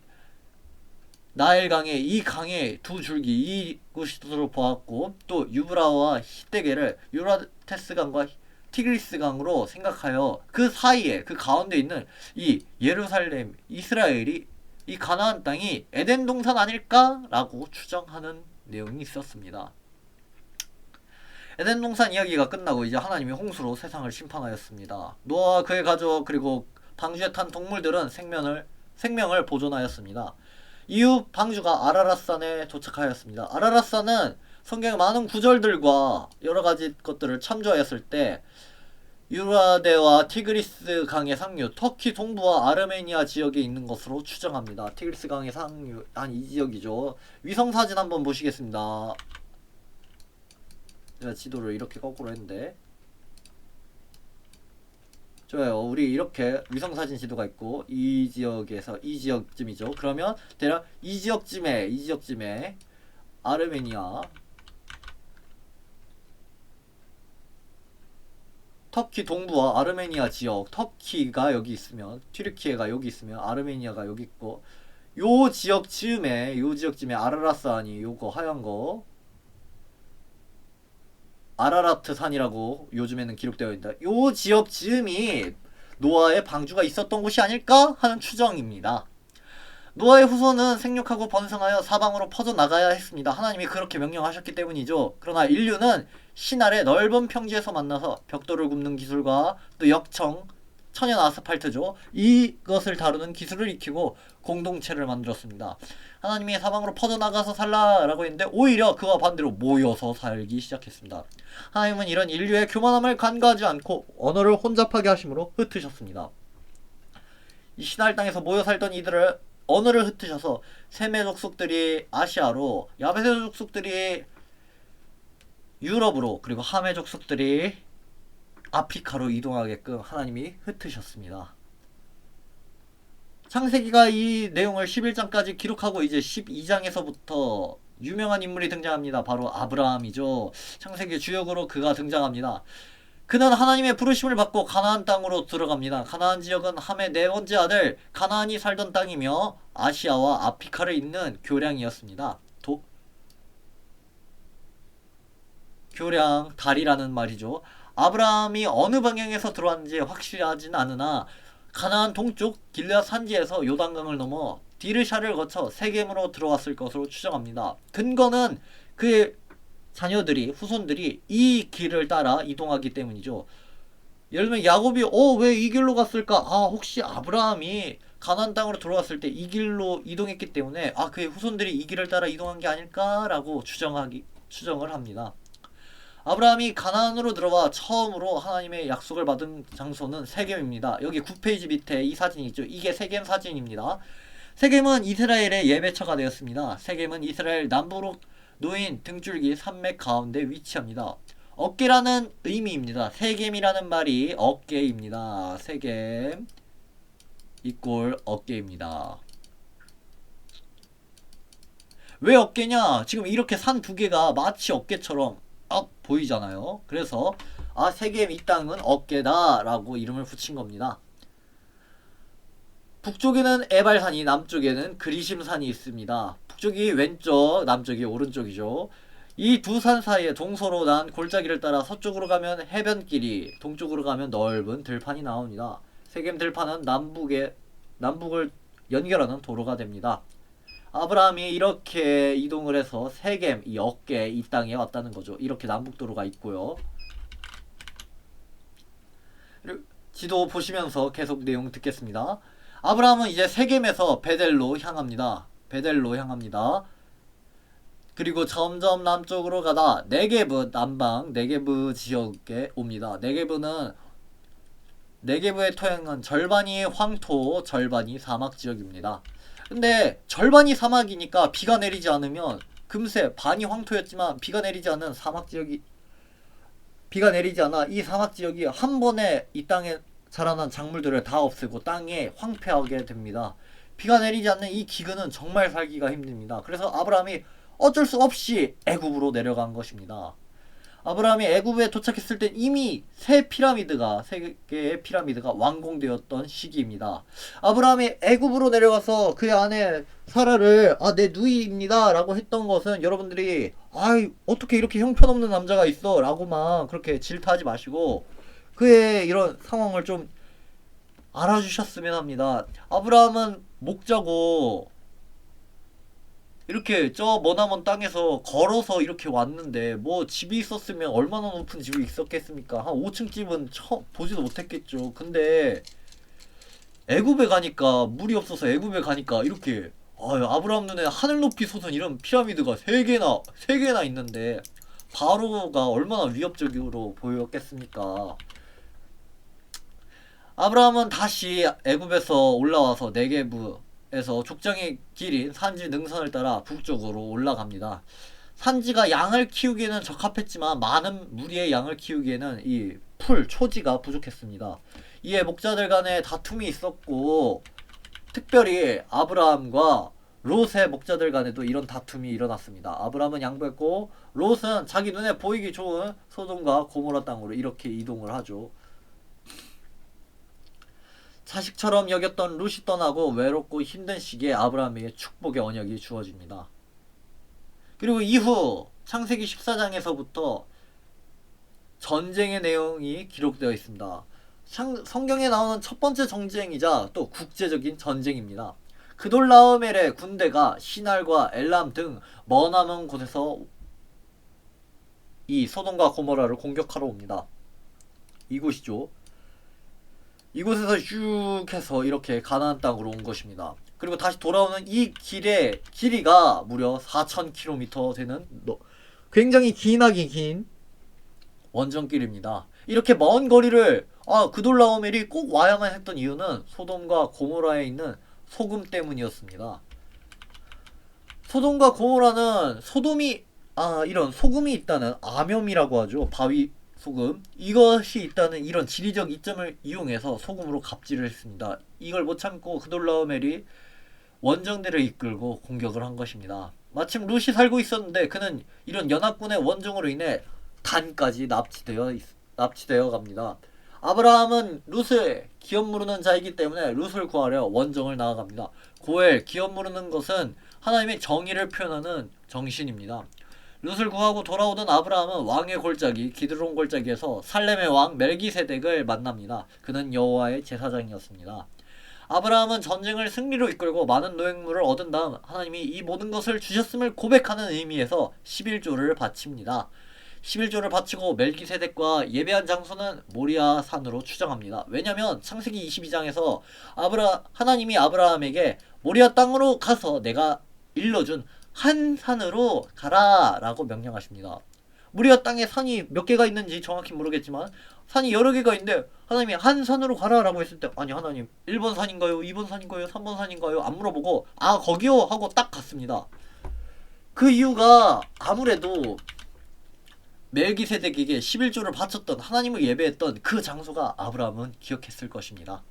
나일강의 이 강의 두 줄기 이곳으로 보았고, 또 유브라와 히데겔을 유라테스강과 티그리스강으로 생각하여 그 사이에, 그 가운데 있는 이 예루살렘, 이스라엘이, 이 가나안 땅이 에덴 동산 아닐까라고 추정하는 내용이 있었습니다. 에덴 동산 이야기가 끝나고 이제 하나님이 홍수로 세상을 심판하였습니다. 노아와 그의 가족, 그리고 방주에 탄 동물들은 생명을 보존하였습니다. 이후 방주가 아라랏산에 도착하였습니다. 아라랏산은 성경의 많은 구절들과 여러가지 것들을 참조하였을 때 유라데와 티그리스 강의 상류, 터키 동부와 아르메니아 지역에 있는 것으로 추정합니다. 티그리스 강의 상류, 한 이 지역이죠. 위성사진 한번 보시겠습니다. 제가 지도를 이렇게 거꾸로 했는데, 좋아요. 우리 이렇게 위성사진 지도가 있고 이 지역에서 이 지역쯤이죠. 그러면 대략 이 지역쯤에 아르메니아, 터키 동부와 아르메니아 지역, 터키가 여기 있으면 튀르키예가 여기 있으면 아르메니아가 여기 있고, 요 지역쯤에 아라라산이 요거 하얀 거, 아라라트 산이라고 요즘에는 기록되어 있다. 요 지역 즈음이 노아의 방주가 있었던 곳이 아닐까 하는 추정입니다. 노아의 후손은 생육하고 번성하여 사방으로 퍼져나가야 했습니다. 하나님이 그렇게 명령하셨기 때문이죠. 그러나 인류는 신 아래 넓은 평지에서 만나서 벽돌을 굽는 기술과 또 역청, 천연 아스팔트죠. 이것을 다루는 기술을 익히고 공동체를 만들었습니다. 하나님이 사방으로 퍼져나가서 살라라고 했는데 오히려 그와 반대로 모여서 살기 시작했습니다. 하나님은 이런 인류의 교만함을 간과하지 않고 언어를 혼잡하게 하심으로 흩으셨습니다. 이 신할 땅에서 모여 살던 이들을 언어를 흩으셔서 셈의 족속들이 아시아로, 야벳의 족속들이 유럽으로, 그리고 함의 족속들이 아프리카로 이동하게끔 하나님이 흩으셨습니다. 창세기가 이 내용을 11장까지 기록하고 이제 12장에서부터 유명한 인물이 등장합니다. 바로 아브라함이죠. 창세기 주역으로 그가 등장합니다. 그는 하나님의 부르심을 받고 가나안 땅으로 들어갑니다. 가나안 지역은 함의 네 번째 아들 가나안이 살던 땅이며 아시아와 아프리카를 잇는 교량이었습니다. 교량, 다리라는 말이죠. 아브라함이 어느 방향에서 들어왔는지 확실하진 않으나 가나안 동쪽 길르앗 산지에서 요단강을 넘어 디르샤를 거쳐 세겜으로 들어왔을 것으로 추정합니다. 근거는 그의 자녀들이, 후손들이 이 길을 따라 이동하기 때문이죠. 예를 들면 야곱이 왜 이 길로 갔을까? 혹시 아브라함이 가나안 땅으로 들어왔을 때 이 길로 이동했기 때문에 그의 후손들이 이 길을 따라 이동한 게 아닐까라고 추정을 합니다. 아브라함이 가나안으로 들어와 처음으로 하나님의 약속을 받은 장소는 세겜입니다. 여기 9페이지 밑에 이 사진이 있죠. 이게 세겜 사진입니다. 세겜은 이스라엘의 예배처가 되었습니다. 세겜은 이스라엘 남부로 놓인 등줄기 산맥 가운데 위치합니다. 어깨라는 의미입니다. 세겜이라는 말이 어깨입니다. 세겜 이꼴 어깨입니다. 왜 어깨냐? 지금 이렇게 산 두 개가 마치 어깨처럼 보이잖아요. 그래서 세겜 이 땅은 어깨다 라고 이름을 붙인 겁니다. 북쪽에는 에발산이, 남쪽에는 그리심산이 있습니다. 북쪽이 왼쪽, 남쪽이 오른쪽이죠. 이 두 산 사이에 동서로 난 골짜기를 따라 서쪽으로 가면 해변길이, 동쪽으로 가면 넓은 들판이 나옵니다. 세겜 들판은 남북을 연결하는 도로가 됩니다. 아브라함이 이렇게 이동을 해서 세겜, 이 어깨, 이 땅에 왔다는 거죠. 이렇게 남북도로가 있고요. 지도 보시면서 계속 내용 듣겠습니다. 아브라함은 이제 세겜에서 베델로 향합니다. 그리고 점점 남쪽으로 가다 네게브, 남방 네게브 지역에 옵니다. 네게브의 토양은 절반이 황토, 절반이 사막 지역입니다. 근데 절반이 사막이니까 비가 내리지 않으면 금세 반이 황토였지만 비가 내리지 않아 이 사막 지역이 한 번에 이 땅에 자라난 작물들을 다 없애고 땅에 황폐하게 됩니다. 비가 내리지 않는 이 기근은 정말 살기가 힘듭니다. 그래서 아브라함이 어쩔 수 없이 애굽으로 내려간 것입니다. 아브라함이 애굽에 도착했을 땐 이미 세 개의 피라미드가 완공되었던 시기입니다. 아브라함이 애굽으로 내려가서 그 안에 사라를 내 누이입니다 라고 했던 것은 여러분들이 어떻게 이렇게 형편없는 남자가 있어 라고만 그렇게 질타하지 마시고 그의 이런 상황을 좀 알아주셨으면 합니다. 아브라함은 목자고 이렇게 저 머나먼 땅에서 걸어서 이렇게 왔는데 집이 있었으면 얼마나 높은 집이 있었겠습니까? 한 5층 집은 보지도 못했겠죠. 근데 애굽에 가니까 물이 없어서 애굽에 가니까 이렇게 아브라함 눈에 하늘 높이 솟은 이런 피라미드가 3개나 있는데 바로가 얼마나 위협적으로 보였겠습니까? 아브라함은 다시 애굽에서 올라와서 네게브에서 족장의 길인 산지 능선을 따라 북쪽으로 올라갑니다. 산지가 양을 키우기에는 적합했지만 많은 무리의 양을 키우기에는 이 초지가 부족했습니다. 이에 목자들 간에 다툼이 있었고 특별히 아브라함과 롯의 목자들 간에도 이런 다툼이 일어났습니다. 아브라함은 양보했고 롯은 자기 눈에 보이기 좋은 소돔과 고모라 땅으로 이렇게 이동을 하죠. 자식처럼 여겼던 롯이 떠나고 외롭고 힘든 시기에 아브라함에게 축복의 언약이 주어집니다. 그리고 이후 창세기 14장에서부터 전쟁의 내용이 기록되어 있습니다. 성경에 나오는 첫 번째 전쟁이자 또 국제적인 전쟁입니다. 그돌라오멜의 군대가 시날과 엘람 등 머나먼 곳에서 이 소돔과 고모라를 공격하러 옵니다. 이곳이죠. 이곳에서 쭉 해서 이렇게 가나안 땅으로 온 것입니다. 그리고 다시 돌아오는 이 길의 길이가 무려 4,000km 되는 굉장히 기나긴 긴 원정길입니다. 이렇게 먼 거리를 그돌라오멜이 꼭 와야만 했던 이유는 소돔과 고모라에 있는 소금 때문이었습니다. 소돔과 고모라는 이런 소금이 있다는 암염이라고 하죠. 바위 소금. 이것이 있다는 이런 지리적 이점을 이용해서 소금으로 갑질을 했습니다. 이걸 못 참고 그돌라오멜이 원정대를 이끌고 공격을 한 것입니다. 마침 룻이 살고 있었는데 그는 이런 연합군의 원정으로 인해 단까지 납치되어 갑니다. 아브라함은 룻을 기업 무르는 자이기 때문에 룻을 구하려 원정을 나아갑니다. 고엘, 기업 무르는 것은 하나님의 정의를 표현하는 정신입니다. 룻을 구하고 돌아오던 아브라함은 왕의 골짜기 기드론 골짜기에서 살렘의 왕 멜기세덱을 만납니다. 그는 여호와의 제사장이었습니다. 아브라함은 전쟁을 승리로 이끌고 많은 노획물을 얻은 다음 하나님이 이 모든 것을 주셨음을 고백하는 의미에서 11조를 바칩니다. 11조를 바치고 멜기세덱과 예배한 장소는 모리아 산으로 추정합니다. 왜냐하면 창세기 22장에서 하나님이 아브라함에게 모리아 땅으로 가서 내가 일러준 한 산으로 가라 라고 명령하십니다. 모리아 땅에 산이 몇 개가 있는지 정확히 모르겠지만 산이 여러 개가 있는데 하나님이 한 산으로 가라 라고 했을 때 아니 하나님 1번 산인가요? 2번 산인가요? 3번 산인가요? 안 물어보고 거기요 하고 딱 갔습니다. 그 이유가 아무래도 멜기세덱에게 11조를 바쳤던 하나님을 예배했던 그 장소가 아브라함은 기억했을 것입니다.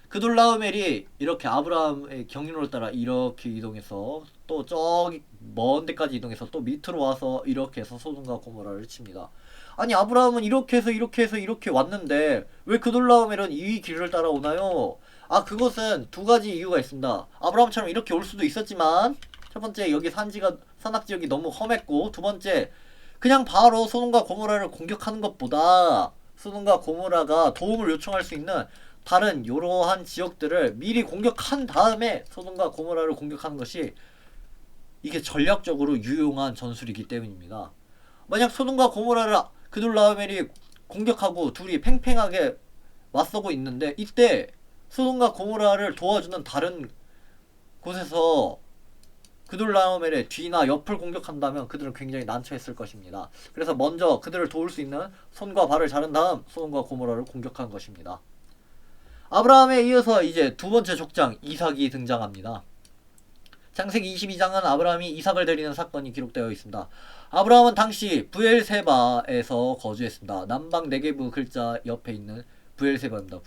그돌라오멜이 이렇게 아브라함의 경륜을 따라 이렇게 이동해서 또 저기 먼 데까지 이동해서 또 밑으로 와서 이렇게 해서 소돔과 고모라를 칩니다. 아니 아브라함은 이렇게 해서 이렇게 왔는데 왜 그돌라오멜은 이 길을 따라오나요? 그것은 두 가지 이유가 있습니다. 아브라함처럼 이렇게 올 수도 있었지만 첫 번째 여기 산악지역이 너무 험했고 두 번째 그냥 바로 소돔과 고모라를 공격하는 것보다 소돔과 고모라가 도움을 요청할 수 있는 다른 이러한 지역들을 미리 공격한 다음에 소돔과 고모라를 공격하는 것이 이게 전략적으로 유용한 전술이기 때문입니다. 만약 소돔과 고모라를 그돌라오멜이 공격하고 둘이 팽팽하게 맞서고 있는데 이때 소돔과 고모라를 도와주는 다른 곳에서 그돌라오멜의 뒤나 옆을 공격한다면 그들은 굉장히 난처했을 것입니다. 그래서 먼저 그들을 도울 수 있는 손과 발을 자른 다음 소돔과 고모라를 공격한 것입니다. 아브라함에 이어서 이제 두 번째 족장 이삭이 등장합니다. 창세기 22장은 아브라함이 이삭을 데리는 사건이 기록되어 있습니다. 아브라함은 당시 브엘세바에서 거주했습니다. 남방 네게브 글자 옆에 있는 브엘세바입니다.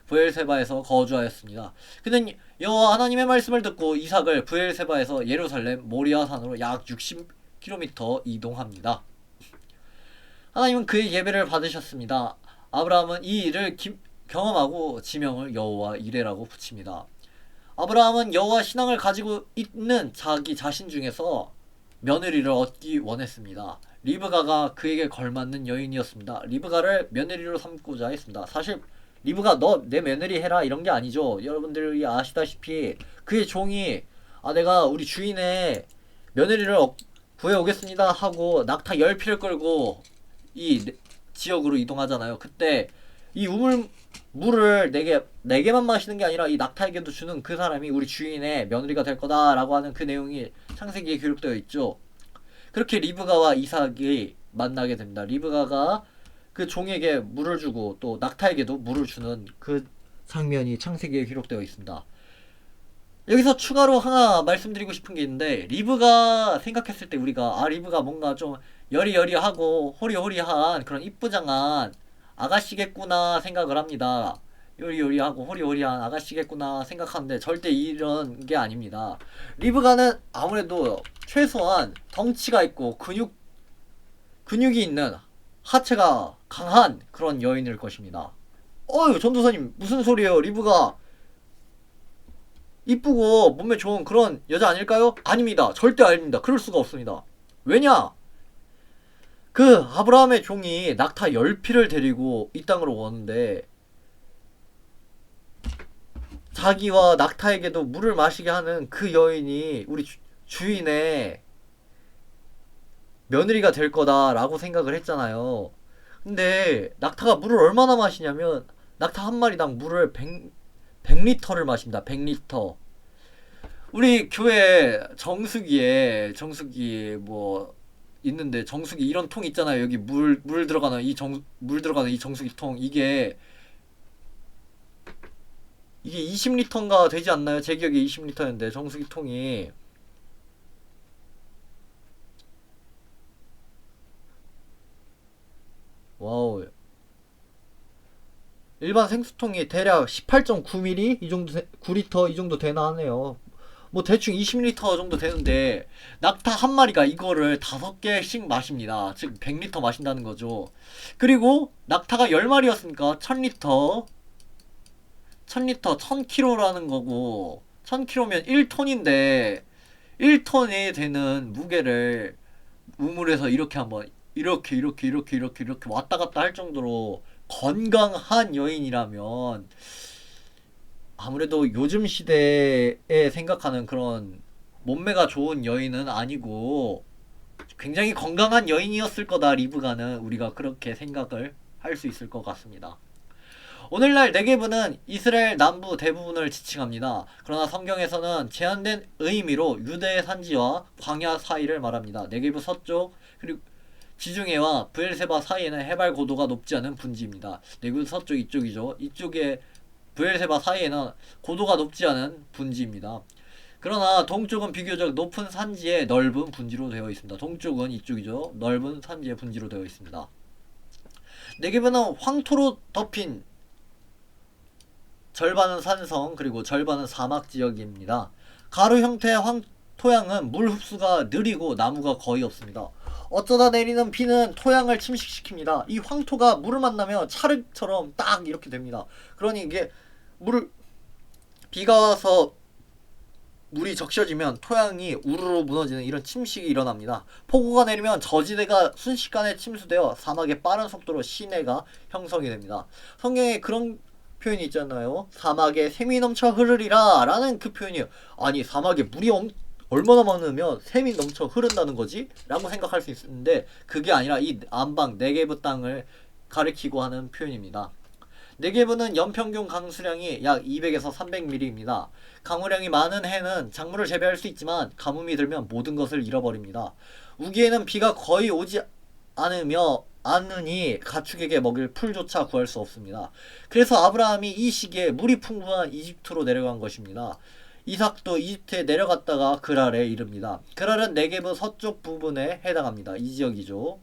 브엘세바에서 거주하였습니다. 그는 여호와 하나님의 말씀을 듣고 이삭을 브엘세바에서 예루살렘 모리아 산으로 약 60km 이동합니다. 하나님은 그의 예배를 받으셨습니다. 아브라함은 이 일을 경험하고 지명을 여호와 이레라고 붙입니다. 아브라함은 여호와 신앙을 가지고 있는 자기 자신 중에서 며느리를 얻기 원했습니다. 리브가가 그에게 걸맞는 여인이었습니다. 리브가를 며느리로 삼고자 했습니다. 사실 리브가 너 내 며느리 해라 이런 게 아니죠. 여러분들이 아시다시피 그의 종이 내가 우리 주인의 며느리를 구해오겠습니다 하고 낙타 10피를 끌고 이 지역으로 이동하잖아요. 그때 이 물을 내게만 마시는 게 아니라 이 낙타에게도 주는 그 사람이 우리 주인의 며느리가 될 거다라고 하는 그 내용이 창세기에 기록되어 있죠. 그렇게 리브가와 이삭이 만나게 됩니다. 리브가가 그 종에게 물을 주고 또 낙타에게도 물을 주는 그 장면이 창세기에 기록되어 있습니다. 여기서 추가로 하나 말씀드리고 싶은 게 있는데 리브가 생각했을 때 우리가 리브가 뭔가 좀 여리여리하고 호리호리한 그런 이쁘장한 아가씨겠구나 생각을 합니다. 요리요리하고 호리호리한 아가씨겠구나 생각하는데 절대 이런 게 아닙니다. 리브가는 아무래도 최소한 덩치가 있고 근육이 있는 하체가 강한 그런 여인일 것입니다. 전도사님 무슨 소리예요? 리브가 이쁘고 몸매 좋은 그런 여자 아닐까요? 아닙니다. 절대 아닙니다. 그럴 수가 없습니다. 왜냐? 그 아브라함의 종이 낙타 10피를 데리고 이 땅으로 오는데 자기와 낙타에게도 물을 마시게 하는 그 여인이 우리 주인의 며느리가 될 거다라고 생각을 했잖아요. 근데 낙타가 물을 얼마나 마시냐면 낙타 한 마리당 물을 100리터를 마십니다. 100리터. 우리 교회 정수기에 뭐 있는데 정수기 이런 통 있잖아요. 여기 물 들어가는 물 들어가는 이 정수기통 이게 20리터인가 되지 않나요? 제 기억에 20리터였는데 정수기통이 와우. 일반 생수통이 대략 18.9ml 이 정도 9리터 이 정도 되나 하네요. 뭐 대충 20리터 정도 되는데 낙타 한 마리가 이거를 5개씩 마십니다. 즉 100리터 마신다는 거죠. 그리고 낙타가 10마리였으니까 1000리터 1000리터 1000kg라는 거고 1000kg면 1톤인데 1톤이 되는 무게를 우물에서 이렇게 한번 이렇게 왔다 갔다 할 정도로 건강한 여인이라면 아무래도 요즘 시대에 생각하는 그런 몸매가 좋은 여인은 아니고 굉장히 건강한 여인이었을 거다. 리브가는 우리가 그렇게 생각을 할 수 있을 것 같습니다. 오늘날 네게브는 이스라엘 남부 대부분을 지칭합니다. 그러나 성경에서는 제한된 의미로 유대의 산지와 광야 사이를 말합니다. 네게브 서쪽 그리고 지중해와 브엘세바 사이에는 해발 고도가 높지 않은 분지입니다. 네게브 서쪽 이쪽이죠. 이쪽에 브엘세바 사이에는 고도가 높지 않은 분지입니다. 그러나 동쪽은 비교적 높은 산지의 넓은 분지로 되어 있습니다. 동쪽은 이쪽이죠. 넓은 산지의 분지로 되어 있습니다. 네게브는 황토로 덮인 절반은 산성 그리고 절반은 사막 지역입니다. 가루 형태의 토양은 물 흡수가 느리고 나무가 거의 없습니다. 어쩌다 내리는 비는 토양을 침식시킵니다. 이 황토가 물을 만나면 찰흙처럼 딱 이렇게 됩니다. 그러니 이게 비가 와서 물이 적셔지면 토양이 우르르 무너지는 이런 침식이 일어납니다. 폭우가 내리면 저지대가 순식간에 침수되어 사막의 빠른 속도로 시내가 형성이 됩니다. 성경에 그런 표현이 있잖아요. 사막에 샘이 넘쳐 흐르리라 라는 그 표현이에요. 아니 사막에 물이 얼마나 많으면 샘이 넘쳐 흐른다는 거지? 라고 생각할 수 있는데 그게 아니라 이 안방 네게브 땅을 가리키고 하는 표현입니다. 네게브는 연평균 강수량이 약 200에서 300mm입니다. 강우량이 많은 해는 작물을 재배할 수 있지만 가뭄이 들면 모든 것을 잃어버립니다. 우기에는 비가 거의 오지 않으니 가축에게 먹일 풀조차 구할 수 없습니다. 그래서 아브라함이 이 시기에 물이 풍부한 이집트로 내려간 것입니다. 이삭도 이집트에 내려갔다가 그랄에 이릅니다. 그랄은 네게브 서쪽 부분에 해당합니다. 이 지역이죠.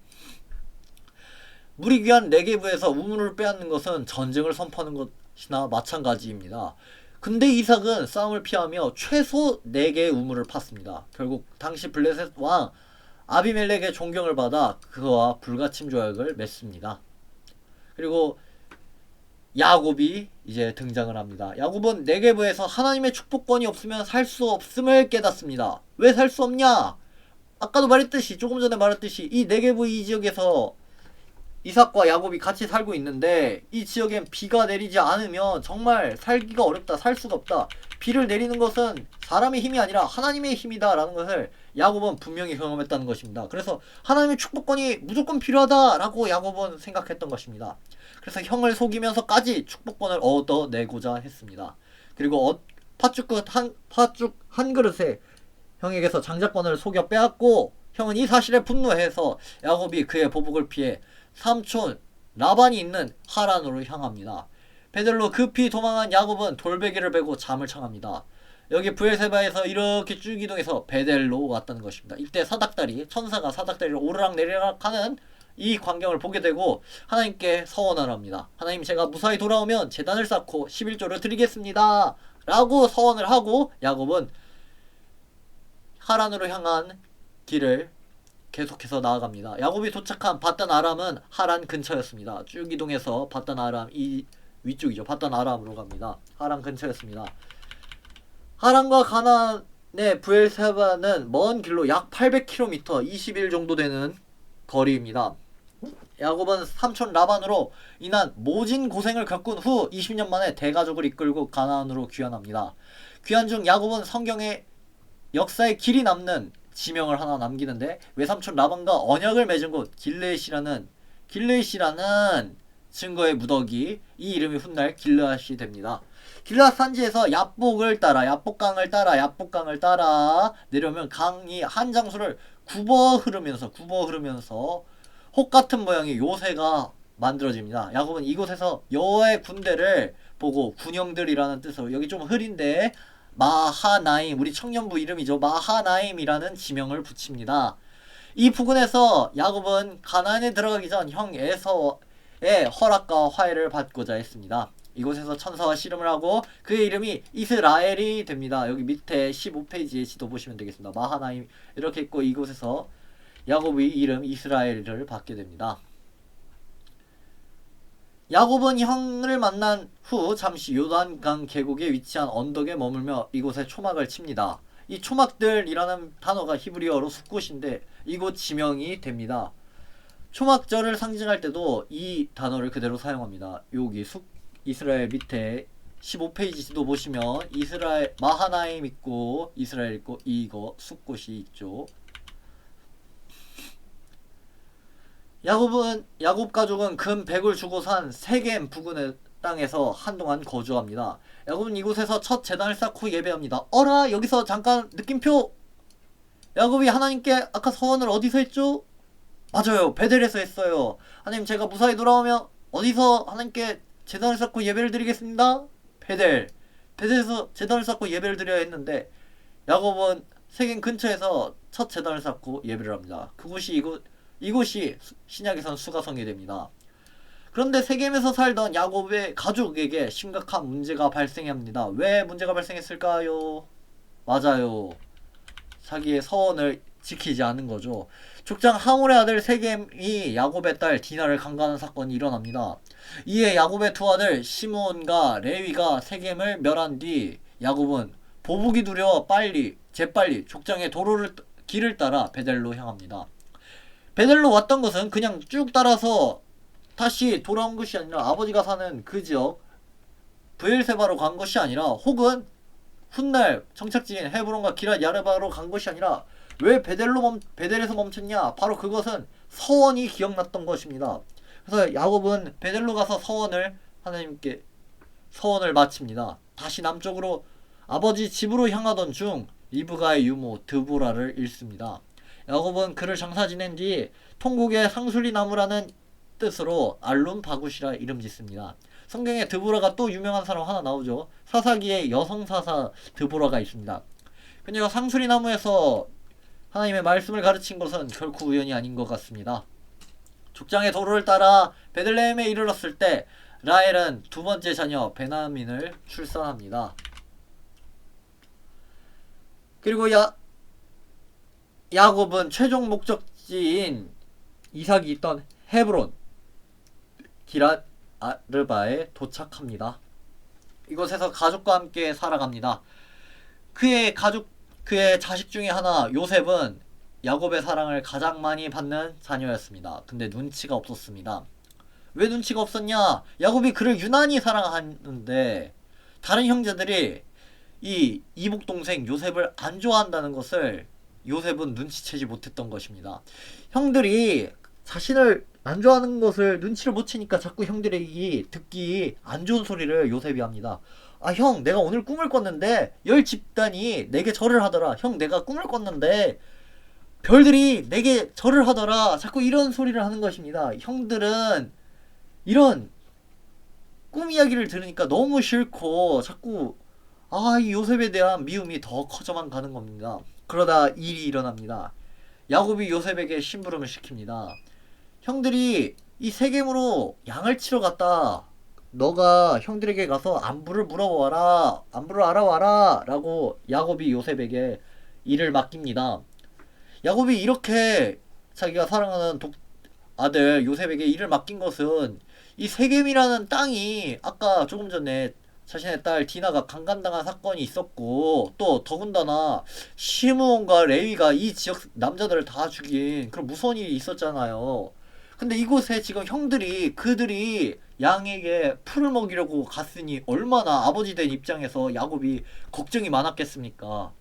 물이 귀한 네게브에서 우물을 빼앗는 것은 전쟁을 선포하는 것이나 마찬가지입니다. 근데 이삭은 싸움을 피하며 최소 4개의 우물을 팠습니다. 결국 당시 블레셋 왕 아비멜렉의 존경을 받아 그와 불가침 조약을 맺습니다. 그리고 야곱이 이제 등장을 합니다. 야곱은 네게브에서 하나님의 축복권이 없으면 살 수 없음을 깨닫습니다. 왜 살 수 없냐? 아까도 말했듯이 조금 전에 말했듯이 이 네게브 이 지역에서 이삭과 야곱이 같이 살고 있는데 이 지역엔 비가 내리지 않으면 정말 살기가 어렵다. 살 수가 없다. 비를 내리는 것은 사람의 힘이 아니라 하나님의 힘이다 라는 것을 야곱은 분명히 경험했다는 것입니다. 그래서 하나님의 축복권이 무조건 필요하다 라고 야곱은 생각했던 것입니다. 그래서 형을 속이면서까지 축복권을 얻어내고자 했습니다. 그리고 팥죽 한 그릇에 형에게서 장자권을 속여 빼앗고 형은 이 사실에 분노해서 야곱이 그의 보복을 피해 삼촌 라반이 있는 하란으로 향합니다. 베들로 급히 도망한 야곱은 돌베개를 베고 잠을 청합니다. 여기 브엘세바에서 이렇게 쭉 이동해서 베델로 왔다는 것입니다. 이때 천사가 사닥다리를 오르락 내리락 하는 이 광경을 보게 되고 하나님께 서원을 합니다. 하나님 제가 무사히 돌아오면 제단을 쌓고 11조를 드리겠습니다 라고 서원을 하고 야곱은 하란으로 향한 길을 계속해서 나아갑니다. 야곱이 도착한 바단 아람은 하란 근처였습니다. 쭉 이동해서 바단 아람 이 위쪽이죠. 바단 아람으로 갑니다. 하란 근처였습니다. 하란과 가나안의 브엘세바는 먼 길로 약 800km 20일 정도 되는 거리입니다. 야곱은 삼촌 라반으로 인한 모진 고생을 겪은 후 20년 만에 대가족을 이끌고 가나안으로 귀환합니다. 귀환 중 야곱은 성경의 역사에 길이 남는 지명을 하나 남기는데, 외삼촌 라반과 언약을 맺은 곳 길르앗이라는 증거의 무더기, 이 이름이 훗날 길르앗이 됩니다. 길르앗 산지에서 야복강을 따라 내려오면 강이 한 장소를 굽어 흐르면서 혹 같은 모양의 요새가 만들어집니다. 야곱은 이곳에서 여호와의 군대를 보고, 군영들이라는 뜻으로, 여기 좀 흐린데 마하나임, 우리 청년부 이름이죠. 마하나임이라는 지명을 붙입니다. 이 부근에서 야곱은 가나안에 들어가기 전 형 에서의 허락과 화해를 받고자 했습니다. 이곳에서 천사와 씨름을 하고 그의 이름이 이스라엘이 됩니다. 여기 밑에 15페이지에 지도 보시면 되겠습니다. 마하나임 이렇게 있고, 이곳에서 야곱의 이름 이스라엘을 받게 됩니다. 야곱은 형을 만난 후 잠시 요단강 계곡에 위치한 언덕에 머물며 이곳에 초막을 칩니다. 이 초막들이라는 단어가 히브리어로 숫곳인데 이곳 지명이 됩니다. 초막절을 상징할 때도 이 단어를 그대로 사용합니다. 여기 이스라엘 밑에 15페이지 지도 보시면 이스라엘 마하나임 있고 이스라엘 있고 이거 숫곳이 있죠. 야곱 가족은 금 100을 주고 산 세겜 부근의 땅에서 한동안 거주합니다. 야곱은 이곳에서 첫 제단을 쌓고 예배합니다. 어라, 여기서 잠깐 느낌표. 야곱이 하나님께 아까 서원을 어디서 했죠? 맞아요, 베델에서 했어요. 하나님, 제가 무사히 돌아오면 어디서 하나님께 제단을 쌓고 예배를 드리겠습니다. 베델에서 제단을 쌓고 예배를 드려야 했는데, 야곱은 세겜 근처에서 첫 제단을 쌓고 예배를 합니다. 이곳이 신약에선 수가성이 됩니다. 그런데 세겜에서 살던 야곱의 가족에게 심각한 문제가 발생합니다. 왜 문제가 발생했을까요? 맞아요, 자기의 서원을 지키지 않은 거죠. 족장 하몰의 아들 세겜이 야곱의 딸 디나를 강간한 사건이 일어납니다. 이에 야곱의 두 아들 시므온과 레위가 세겜을 멸한 뒤 야곱은 보복이 두려워 재빨리 족장의 길을 따라 베델로 향합니다. 베델로 왔던 것은 그냥 쭉 따라서 다시 돌아온 것이 아니라, 아버지가 사는 그 지역 브엘세바로 간 것이 아니라, 혹은 훗날 정착지인 헤브론과 기랏 야르바로 간 것이 아니라, 왜 베델에서 멈췄냐? 바로 그것은 서원이 기억났던 것입니다. 그래서 야곱은 베델로 가서 하나님께 서원을 마칩니다. 다시 남쪽으로 아버지 집으로 향하던 중 리브가의 유모 드보라를 잃습니다. 야곱은 그를 장사 지낸 뒤 통곡의 상술리 나무라는 뜻으로 알룬 바굿이라 이름 짓습니다. 성경에 드보라가 또 유명한 사람 하나 나오죠. 사사기에 여성 사사 드보라가 있습니다. 그녀가 상술리 나무에서 하나님의 말씀을 가르친 것은 결코 우연이 아닌 것 같습니다. 족장의 도로를 따라 베들레헴에 이르렀을 때 라헬은 두 번째 자녀 베냐민을 출산합니다. 그리고 야곱은 최종 목적지인 이삭이 있던 헤브론, 기랏 아르바에 도착합니다. 이곳에서 가족과 함께 살아갑니다. 그의 자식 중에 하나 요셉은 야곱의 사랑을 가장 많이 받는 자녀였습니다. 근데 눈치가 없었습니다. 왜 눈치가 없었냐? 야곱이 그를 유난히 사랑하는데 다른 형제들이 이 이복 동생 요셉을 안 좋아한다는 것을 요셉은 눈치채지 못했던 것입니다. 형들이 자신을 안 좋아하는 것을 눈치를 못 채니까 자꾸 형들이 듣기 안 좋은 소리를 요셉이 합니다. 아, 형, 내가 오늘 꿈을 꿨는데 열 집단이 내게 절을 하더라. 형, 내가 꿈을 꿨는데 별들이 내게 절을 하더라. 자꾸 이런 소리를 하는 것입니다. 형들은 이런 꿈 이야기를 들으니까 너무 싫고 자꾸 이 요셉에 대한 미움이 더 커져만 가는 겁니다. 그러다 일이 일어납니다. 야곱이 요셉에게 심부름을 시킵니다. 형들이 이 세겜으로 양을 치러 갔다. 너가 형들에게 가서 안부를 알아와라 라고 야곱이 요셉에게 일을 맡깁니다. 야곱이 이렇게 자기가 사랑하는 아들 요셉에게 일을 맡긴 것은 이 세겜이라는 땅이 아까 조금 전에 자신의 딸 디나가 강간당한 사건이 있었고, 또 더군다나 시므온과 레위가 이 지역 남자들을 다 죽인 그런 무서운 일이 있었잖아요. 근데 이곳에 지금 형들이 그들이 양에게 풀을 먹이려고 갔으니 얼마나 아버지 된 입장에서 야곱이 걱정이 많았겠습니까?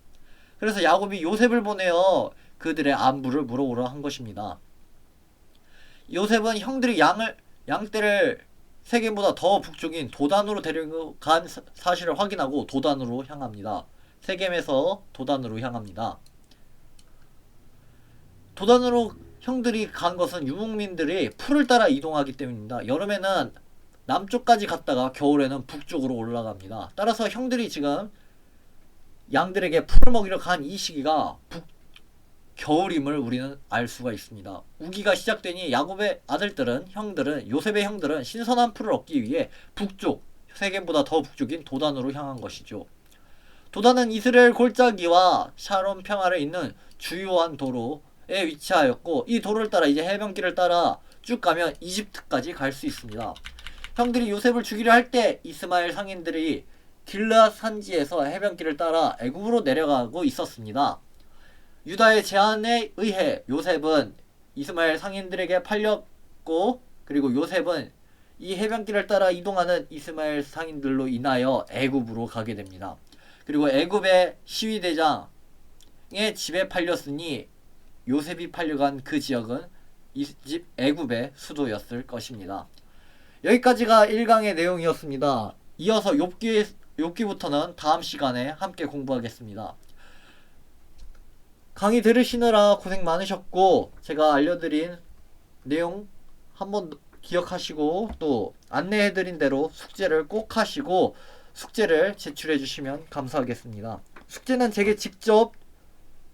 그래서 야곱이 요셉을 보내어 그들의 안부를 물어보러 한 것입니다. 요셉은 형들이 양떼를 세겜보다 더 북쪽인 도단으로 데려간 사실을 확인하고 도단으로 향합니다. 세겜에서 도단으로 향합니다. 도단으로 형들이 간 것은 유목민들이 풀을 따라 이동하기 때문입니다. 여름에는 남쪽까지 갔다가 겨울에는 북쪽으로 올라갑니다. 따라서 형들이 지금 양들에게 풀을 먹이러 간 이 시기가 겨울임을 우리는 알 수가 있습니다. 우기가 시작되니 야곱의 아들들은 요셉의 형들은 신선한 풀을 얻기 위해 북쪽, 세겜보다 더 북쪽인 도단으로 향한 것이죠. 도단은 이스라엘 골짜기와 샤론 평화를 잇는 주요한 도로에 위치하였고, 이 도로를 따라 이제 해변길을 따라 쭉 가면 이집트까지 갈 수 있습니다. 형들이 요셉을 죽이려 할 때 이스마엘 상인들이 길르앗 산지에서 해변길을 따라 애굽으로 내려가고 있었습니다. 유다의 제안에 의해 요셉은 이스마엘 상인들에게 팔렸고, 그리고 요셉은 이 해변길을 따라 이동하는 이스마엘 상인들로 인하여 애굽으로 가게 됩니다. 그리고 애굽의 시위대장의 집에 팔렸으니 요셉이 팔려간 그 지역은 애굽의 수도였을 것입니다. 여기까지가 1강의 내용이었습니다. 이어서 욥기부터는 다음 시간에 함께 공부하겠습니다. 강의 들으시느라 고생 많으셨고, 제가 알려드린 내용 한번 기억하시고 또 안내해드린 대로 숙제를 꼭 하시고 숙제를 제출해 주시면 감사하겠습니다. 숙제는 제게 직접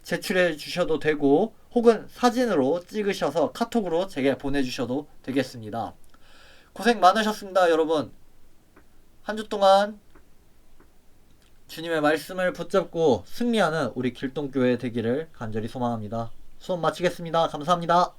제출해 주셔도 되고, 혹은 사진으로 찍으셔서 카톡으로 제게 보내주셔도 되겠습니다. 고생 많으셨습니다, 여러분. 한 주 동안 주님의 말씀을 붙잡고 승리하는 우리 길동교회 되기를 간절히 소망합니다. 수업 마치겠습니다. 감사합니다.